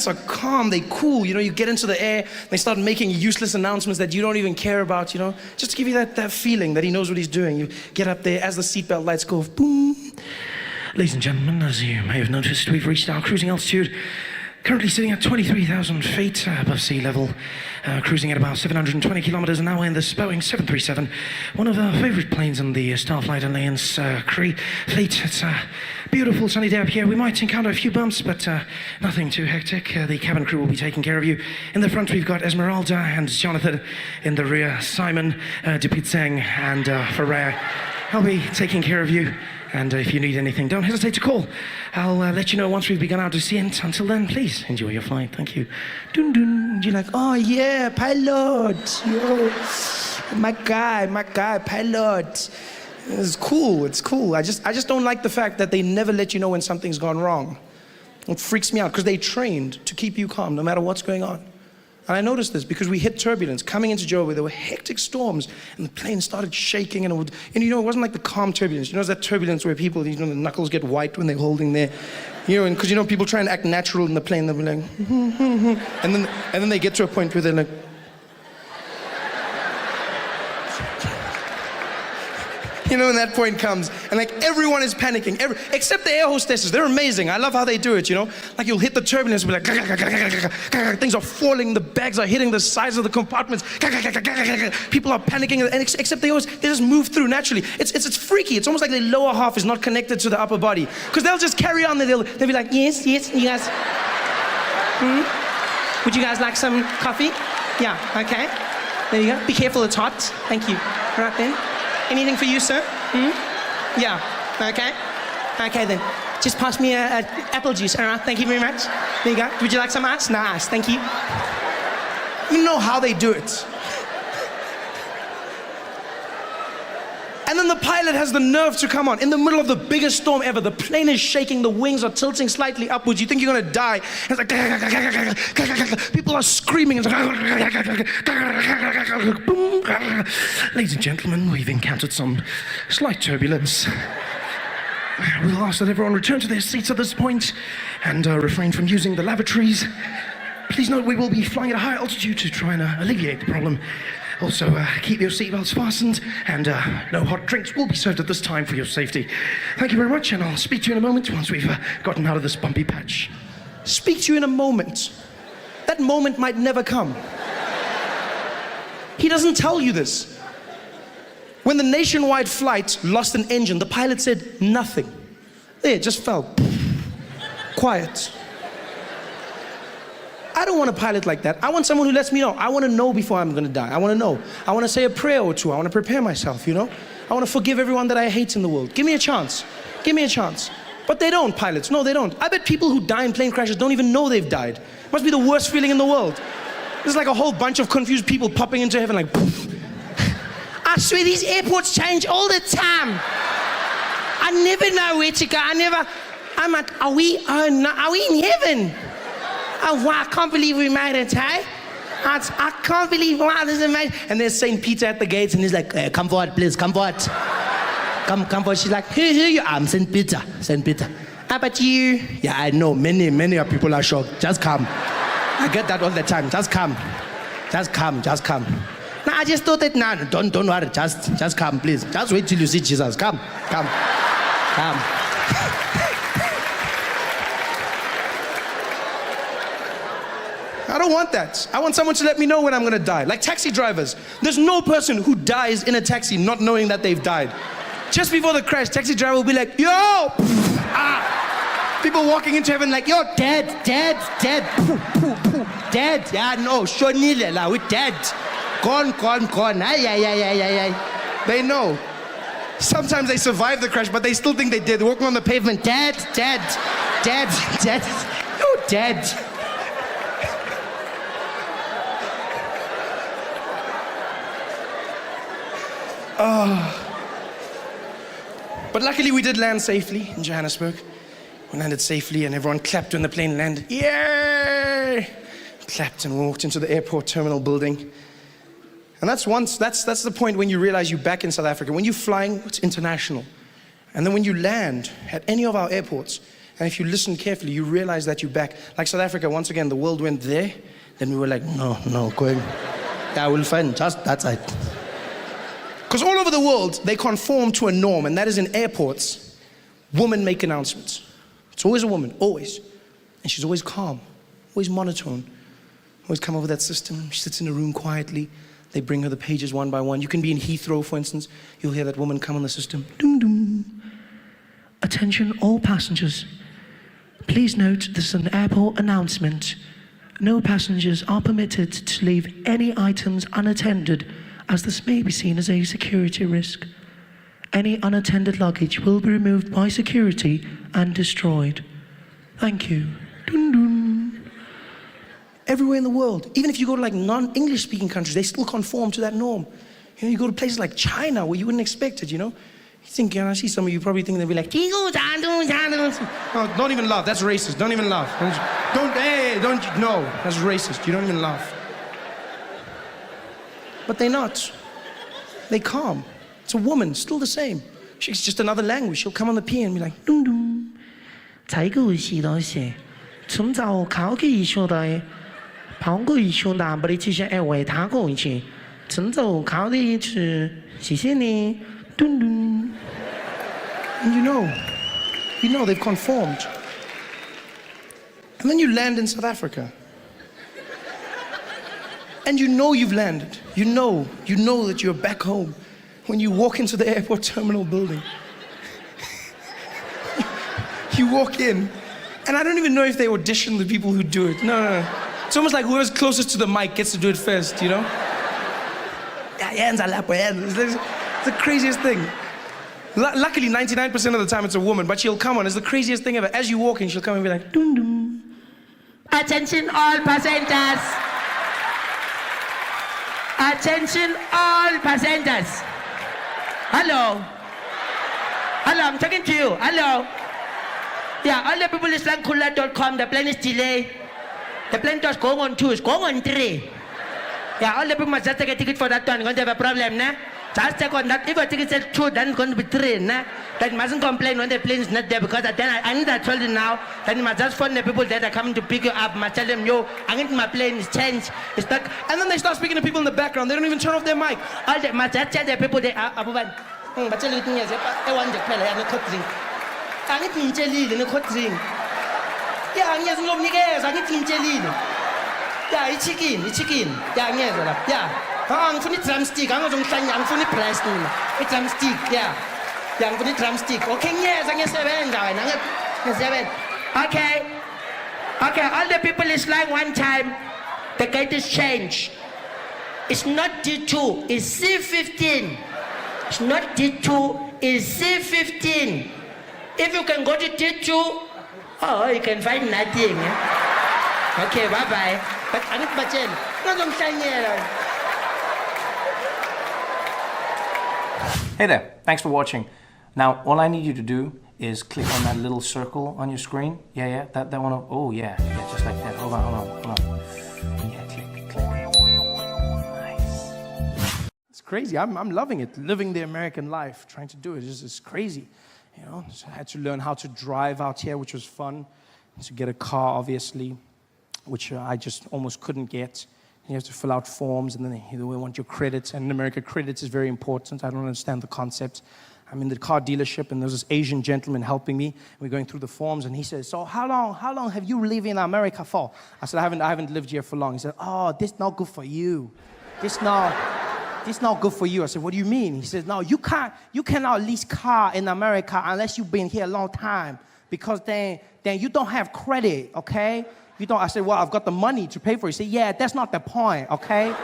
are calm, they cool, you know, you get into the air, they start making useless announcements that you don't even care about, you know, just to give you that feeling that he knows what he's doing. You get up there as the seatbelt lights go, boom. Ladies and gentlemen, as you may have noticed, we've reached our cruising altitude. Currently sitting at 23,000 feet above sea level, cruising at about 720 kilometers an hour in this Boeing 737, one of our favorite planes in the Starflight Alliance fleet. It's a beautiful sunny day up here. We might encounter a few bumps, but nothing too hectic. The cabin crew will be taking care of you. In the front, we've got Esmeralda and Jonathan. In the rear, Simon, Dupitseng, and Ferrer. I'll be taking care of you. And if you need anything, don't hesitate to call. I'll let you know once we've begun our descent. Until then, please enjoy your flight. Thank you. Dun dun. You're like, oh yeah, pilot. Yo, my guy, pilot. It's cool. I just don't like the fact that they never let you know when something's gone wrong. It freaks me out because they trained to keep you calm no matter what's going on. And I noticed this because we hit turbulence coming into Joburg. There were hectic storms, and the plane started shaking, and it wasn't like the calm turbulence. You know, it's that turbulence where people, you know, the knuckles get white when they're holding their, you know, and because you know people try and act natural in the plane, they'll be like, and then they get to a point where they're like. You know, when that point comes, and like everyone is panicking, except the air hostesses. They're amazing. I love how they do it, you know? Like you'll hit the turbulence, be like, things are falling, the bags are hitting the sides of the compartments, people are panicking, and except they just move through naturally. It's freaky. It's almost like the lower half is not connected to the upper body. Because they'll just carry on, they'll be like, yes, you guys, would you guys like some coffee? Yeah, okay. There you go. Be careful, it's hot. Thank you. Right then. Anything for you, sir? Yeah, okay. Okay then, just pass me a apple juice, all right, thank you very much. There you go. Would you like some ice? No ice, thank you. You know how they do it. And then the pilot has the nerve to come on in the middle of the biggest storm ever. The plane is shaking, the wings are tilting slightly upwards. You think you're gonna die. It's like, people are screaming. Ladies and gentlemen, we've encountered some slight turbulence. We'll ask that everyone return to their seats at this point and refrain from using the lavatories. Please note we will be flying at a high altitude to try and alleviate the problem. Also, keep your seatbelts fastened, and no hot drinks will be served at this time for your safety. Thank you very much, and I'll speak to you in a moment once we've gotten out of this bumpy patch. Speak to you in a moment. That moment might never come. He doesn't tell you this. When the nationwide flight lost an engine, the pilot said nothing. It just fell. Quiet. I don't want a pilot like that. I want someone who lets me know. I want to know before I'm going to die. I want to know. I want to say a prayer or two. I want to prepare myself, you know? I want to forgive everyone that I hate in the world. Give me a chance. Give me a chance. But they don't, pilots. No, they don't. I bet people who die in plane crashes don't even know they've died. Must be the worst feeling in the world. There's like a whole bunch of confused people popping into heaven like, poof. I swear these airports change all the time. I never know where to go. I'm like, are we in heaven? Oh, wow, I can't believe we made it, hey? I can't believe, wow, this is amazing. And there's St. Peter at the gates, and he's like, come forward, please, come forward. Come forward. She's like, who you are? I'm St. Peter. How about you? Yeah, I know, many of people are shocked. Just come. I get that all the time. Just come. No, I just thought that, no, don't worry, just come, please. Just wait till you see Jesus. Come. I don't want that. I want someone to let me know when I'm gonna die. Like taxi drivers. There's no person who dies in a taxi not knowing that they've died. Just before the crash, taxi driver will be like, yo! People walking into heaven like, yo, dead, poo, poo, poo, dead. Yeah, no, shonile la, we're dead. Gone. Ay. They know. Sometimes they survive the crash, but they still think they did. Walking on the pavement, dead. No, dead. But luckily we did land safely in Johannesburg. We landed safely and everyone clapped when the plane landed. Yay! Clapped and walked into the airport terminal building. And that's the point when you realize you're back in South Africa. When you're flying, it's international. And then when you land at any of our airports, and if you listen carefully, you realize that you're back. Like South Africa, once again, the world went there. Then we were like, no, going. I will find just that side. Because all over the world, they conform to a norm, and that is in airports, women make announcements. It's always a woman, always. And she's always calm, always monotone. Always come over that system. She sits in a room quietly. They bring her the pages one by one. You can be in Heathrow, for instance. You'll hear that woman come on the system. Doom, doom. Attention all passengers. Please note this is an airport announcement. No passengers are permitted to leave any items unattended, as this may be seen as a security risk. Any unattended luggage will be removed by security and destroyed. Thank you. Dun, dun. Everywhere in the world, even if you go to like non-English speaking countries, they still conform to that norm. You know, you go to places like China where you wouldn't expect it, you know? You think, I see some of you probably think they'll be like, no, don't even laugh, that's racist, don't even laugh. No, that's racist, you don't even laugh. But they're not. They're calm. It's a woman, still the same. She's just another language. She'll come on the piano and be like, dum dum. 才个是东西，从早考个一学的，跑个一学的，不得去些爱为他个一些，从早考的一次，谢谢你，dum dum. And you know they've conformed. And then you land in South Africa. And you know you've landed. You know that you're back home. When you walk into the airport terminal building, you walk in, and I don't even know if they audition the people who do it. No. It's almost like whoever's closest to the mic gets to do it first, you know? It's the craziest thing. Luckily, 99% of the time it's a woman, but she'll come on. It's the craziest thing ever. As you walk in, she'll come and be like, dum dum. Attention all passengers. Attention all passengers. Hello, I'm talking to you. Hello. Yeah, all the people is like Kula.com, the plane is delayed. The plane was going on 2, it's going on 3. Yeah, all the people must just take a ticket for that one. Going to have a problem, nah? Just take on that. If a ticket says 2, then it's going to be 3, nah? Then you mustn't complain when the plane is not there, because then I need to tell you now. Then you must just phone the people that are coming to pick you up. Must tell them, yo, I need my plane is changed. It's not. And then they start speaking to people in the background. They don't even turn off their mic. All the must just tell the people they are abuban. But tell you things. I want to tell you, I'm not drink. I need to jelly, I'm not drink. Yeah, I'm just not niggas. I need to jelly. Yeah, it's chicken. Yeah, yeah. I'm for the drumstick. I'm for the price. It's drumstick. Yeah, I'm for the drumstick. Okay, yes, I'm 7. Okay. All the people is like one time. The gate is changed. It's not D2. It's C15. It's not D2. It's C15. If you can go to D2, you can find nothing. Okay, bye. But I need my chain. Hey there, thanks for watching. Now, all I need you to do is click on that little circle on your screen. Yeah, that one. Oh, yeah, just like that. Hold on. Yeah, click. Nice. It's crazy. I'm loving it. Living the American life, trying to do it. It's crazy. You know, so I had to learn how to drive out here, which was fun. To get a car, obviously, which I just almost couldn't get. You have to fill out forms, and then they want your credits. And in America, credits is very important. I don't understand the concept. I'm in the car dealership, and there's this Asian gentleman helping me. We're going through the forms, and he says, "So how long have you lived in America for?" I said, "I haven't lived here for long." He said, "Oh, this not good for you. This not good for you." I said, "What do you mean?" He says, "No, you cannot lease car in America unless you've been here a long time. because then you don't have credit, okay? You don't. I said, well, I've got the money to pay for it. He said, yeah, that's not the point, okay?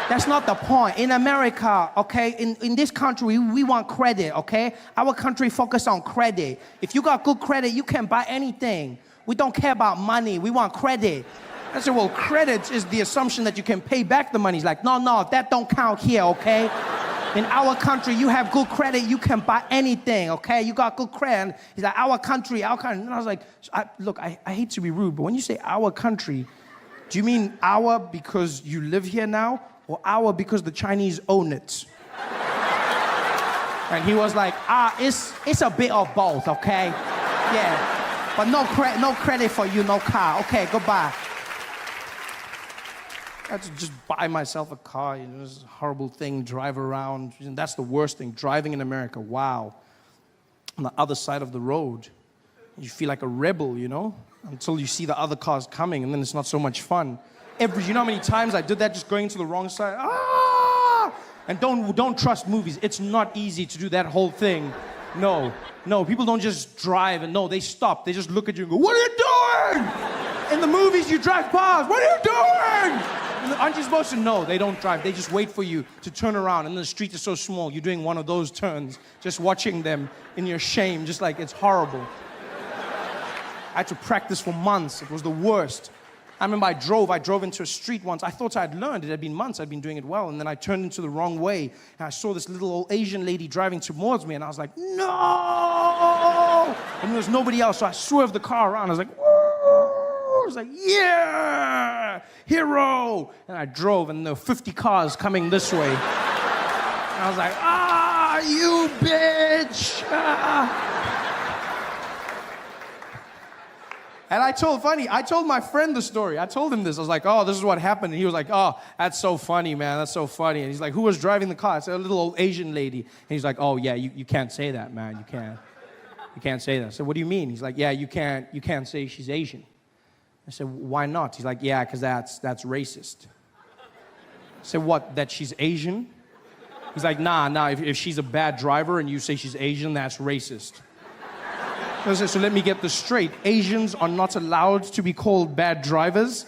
That's not the point. In America, okay, in this country, we want credit, okay? Our country focus on credit. If you got good credit, you can buy anything. We don't care about money. We want credit. I said, well, credit is the assumption that you can pay back the money. He's like, no, that don't count here, okay? In our country, you have good credit, you can buy anything, okay? You got good credit. He's like, our country. And I was like, look, I hate to be rude, but when you say our country, do you mean our because you live here now, or our because the Chinese own it? And he was like, it's a bit of both, okay? Yeah, but no credit for you, no car. Okay, goodbye. I had to just buy myself a car, you know, this horrible thing, drive around. And that's the worst thing, driving in America, wow. On the other side of the road, you feel like a rebel, you know, until you see the other cars coming, and then it's not so much fun. You know how many times I did that, just going to the wrong side? Ah! And don't trust movies. It's not easy to do that whole thing. No, people don't just drive and no, they stop. They just look at you and go, what are you doing? In the movies, you drive past. What are you doing? Aren't you supposed to know? They don't drive. They just wait for you to turn around. And the street is so small. You're doing one of those turns, just watching them in your shame, just like it's horrible. I had to practice for months. It was the worst. I remember I drove into a street once. I thought I'd learned. It had been months. I'd been doing it well. And then I turned into the wrong way. And I saw this little old Asian lady driving towards me. And I was like, no! And there was nobody else. So I swerved the car around. I was like, whoa! I was like, yeah! Hero! And I drove, and there were 50 cars coming this way. And I was like, you bitch! And I told my friend the story. I told him this. I was like, oh, this is what happened. And he was like, oh, that's so funny, man. That's so funny. And he's like, who was driving the car? I said, a little old Asian lady. And he's like, oh, yeah, you can't say that, man. You can't say that. I said, what do you mean? He's like, yeah, you can't say she's Asian. I said, why not? He's like, yeah, because that's racist. I said, what, that she's Asian? He's like, nah, if she's a bad driver and you say she's Asian, that's racist. I said, so let me get this straight. Asians are not allowed to be called bad drivers.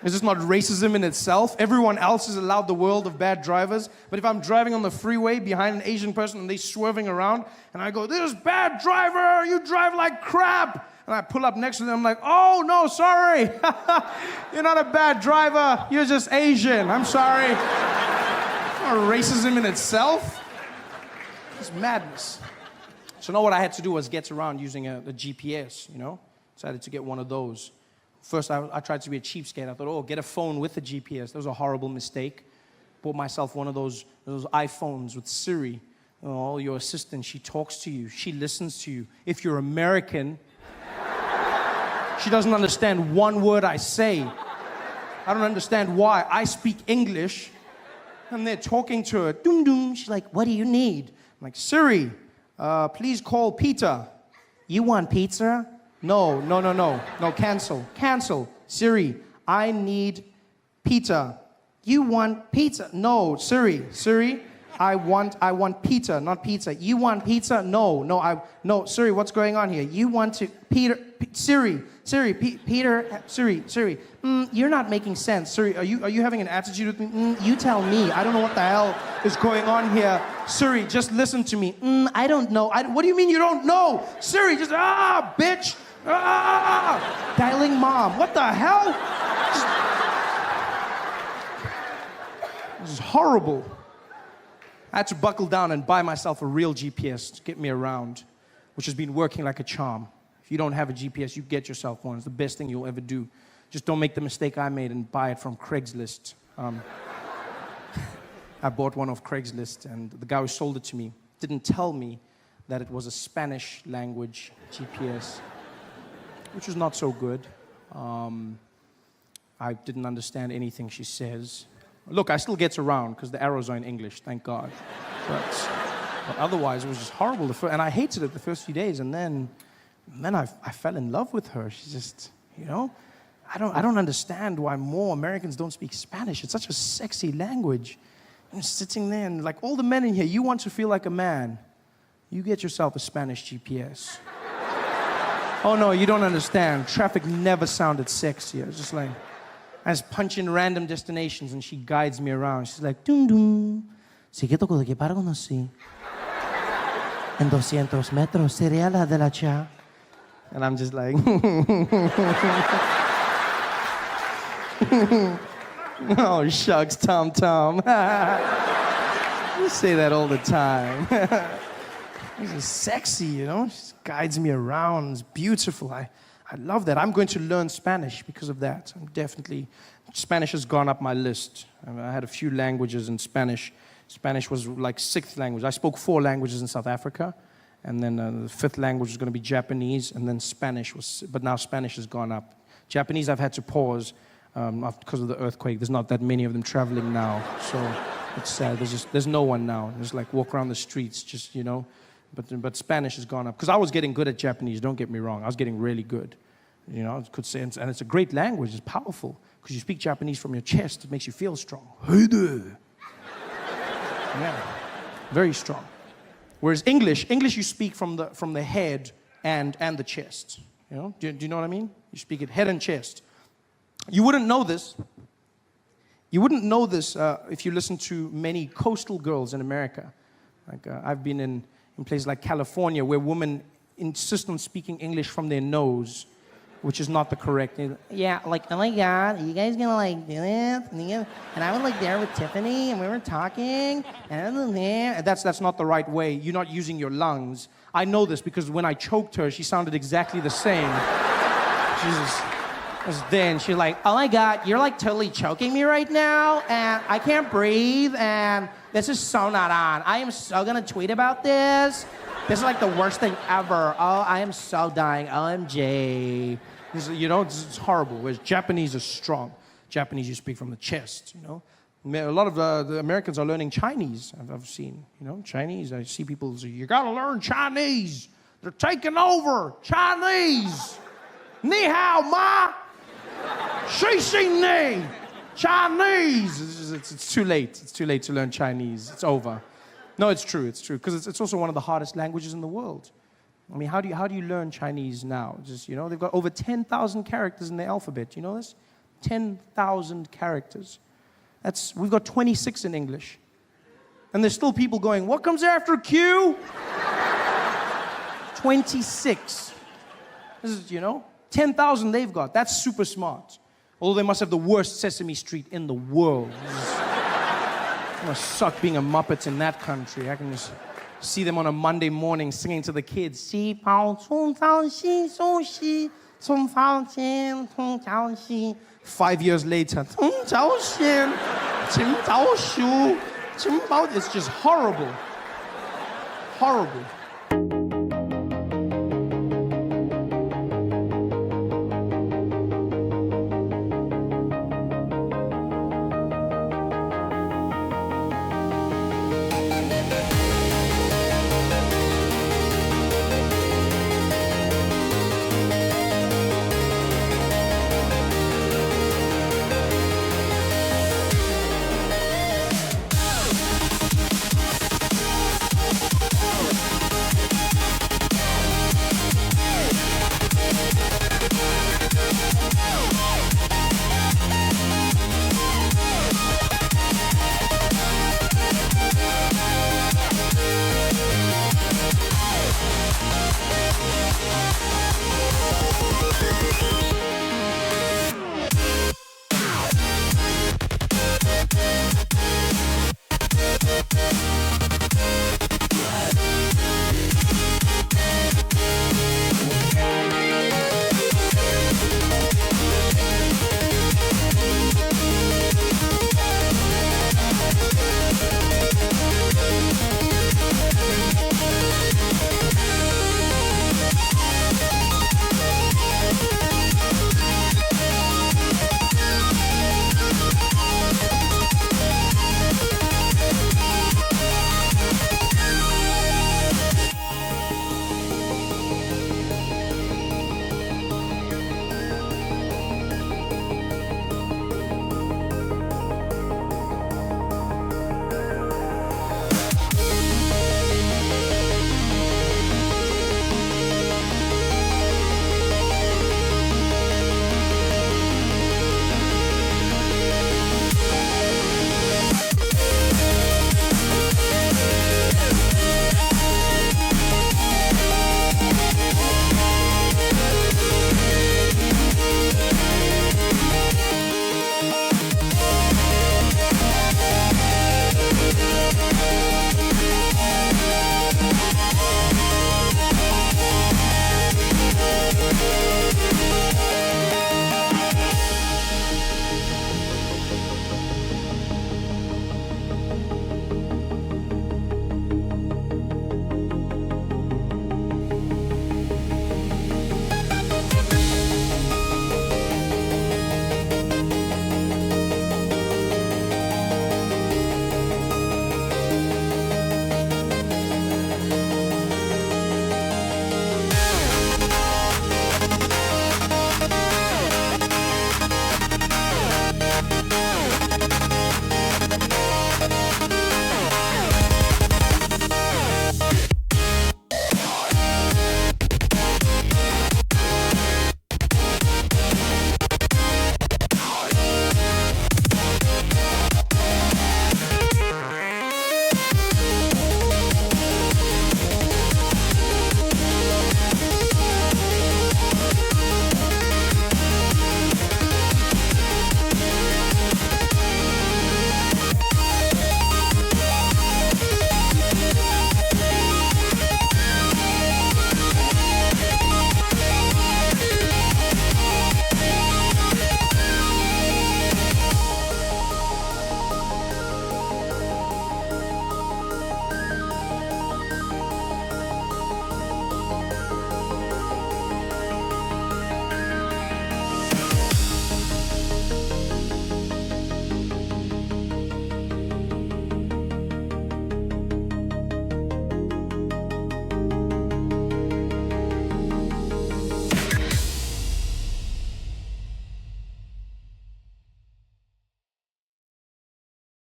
Is this not racism in itself? Everyone else is allowed the world of bad drivers. But if I'm driving on the freeway behind an Asian person and they're swerving around, and I go, this bad driver, you drive like crap. And I pull up next to them, I'm like, oh, no, sorry. You're not a bad driver. You're just Asian. I'm sorry. It's not racism in itself. It's madness. So now what I had to do was get around using a GPS, you know? Decided to get one of those. First, I tried to be a cheapskate. I thought, oh, get a phone with a GPS. That was a horrible mistake. Bought myself one of those iPhones with Siri. Oh, your assistant, she talks to you. She listens to you. If you're American, she doesn't understand one word I say. I don't understand why. I speak English, and they're talking to her. Doom, doom. She's like, what do you need? I'm like, Siri, please call Peter. You want pizza? No, cancel. Siri, I need pizza. You want pizza? No, Siri, I want pizza, not pizza. You want pizza? No, Siri, what's going on here? You want to, Siri, you're not making sense. Siri, are you having an attitude with me? You tell me. I don't know what the hell is going on here. Siri, just listen to me. I don't know. What do you mean you don't know? Siri, just, bitch. Dialing mom. What the hell? This is horrible. I had to buckle down and buy myself a real GPS to get me around, which has been working like a charm. If you don't have a GPS, you get yourself one. It's the best thing you'll ever do. Just don't make the mistake I made and buy it from Craigslist. I bought one off Craigslist, and the guy who sold it to me didn't tell me that it was a Spanish language GPS, which was not so good. I didn't understand anything she says. Look, I still get around because the arrows are in English, thank God. But otherwise, it was just horrible. And I hated it the first few days, and then I fell in love with her. She's just, you know, I don't understand why more Americans don't speak Spanish. It's such a sexy language. I'm sitting there, and like all the men in here, you want to feel like a man, you get yourself a Spanish GPS. Oh no, you don't understand. Traffic never sounded sexy. It's just like, I just punch in random destinations and she guides me around. She's like, dum dum. Sigue to que para conocí. En 200 metros sería la de la cha. And I'm just like, oh shucks, Tom Tom. You say that all the time. This is sexy, you know? She guides me around. It's beautiful. I love that. I'm going to learn Spanish because of that. Spanish has gone up my list. I had a few languages in Spanish. Spanish was like 6th language. I spoke 4 languages in South Africa. And then the 5th language was going to be Japanese. And then Spanish was, but now Spanish has gone up. Japanese I've had to pause because of the earthquake. There's not that many of them traveling now. So it's sad. There's no one now. Just like walk around the streets, just, you know. But Spanish has gone up. Because I was getting good at Japanese, don't get me wrong. I was getting really good. You know, I could say, and it's a great language. It's powerful. Because you speak Japanese from your chest, it makes you feel strong. Hey there. Yeah, very strong. Whereas English you speak from the head and the chest. You know, do you know what I mean? You speak it head and chest. You wouldn't know this. You wouldn't know this if you listen to many coastal girls in America. Like I've been in places like California where women insist on speaking English from their nose, which is not the correct. Yeah, like, oh my God, are you guys gonna like do this? And I was like there with Tiffany, and we were talking, and that's not the right way. You're not using your lungs. I know this because when I choked her, she sounded exactly the same. Jesus. Then she's like, oh my God, you're like totally choking me right now, and I can't breathe, and this is so not on. I am so gonna tweet about this. This is like the worst thing ever. Oh, I am so dying. OMG. You know, it's horrible. Whereas Japanese is strong. Japanese, you speak from the chest, you know. A lot of the Americans are learning Chinese, I've seen. You know, Chinese. I see people say, you gotta learn Chinese. They're taking over. Chinese. Ni hao ma. Shi shi ni. Chinese. It's too late. It's too late to learn Chinese. It's over. No, it's true. It's true. Because it's also one of the hardest languages in the world. I mean, how do you learn Chinese now? Just, you know, they've got over 10,000 characters in the alphabet. You know this? 10,000 characters. We've got 26 in English. And there's still people going, what comes after Q? 26. This is, you know, 10,000 they've got. That's super smart. Although they must have the worst Sesame Street in the world. It must suck being a Muppet in that country. I can just see them on a Monday morning singing to the kids. 5 years later, it's just horrible. Horrible.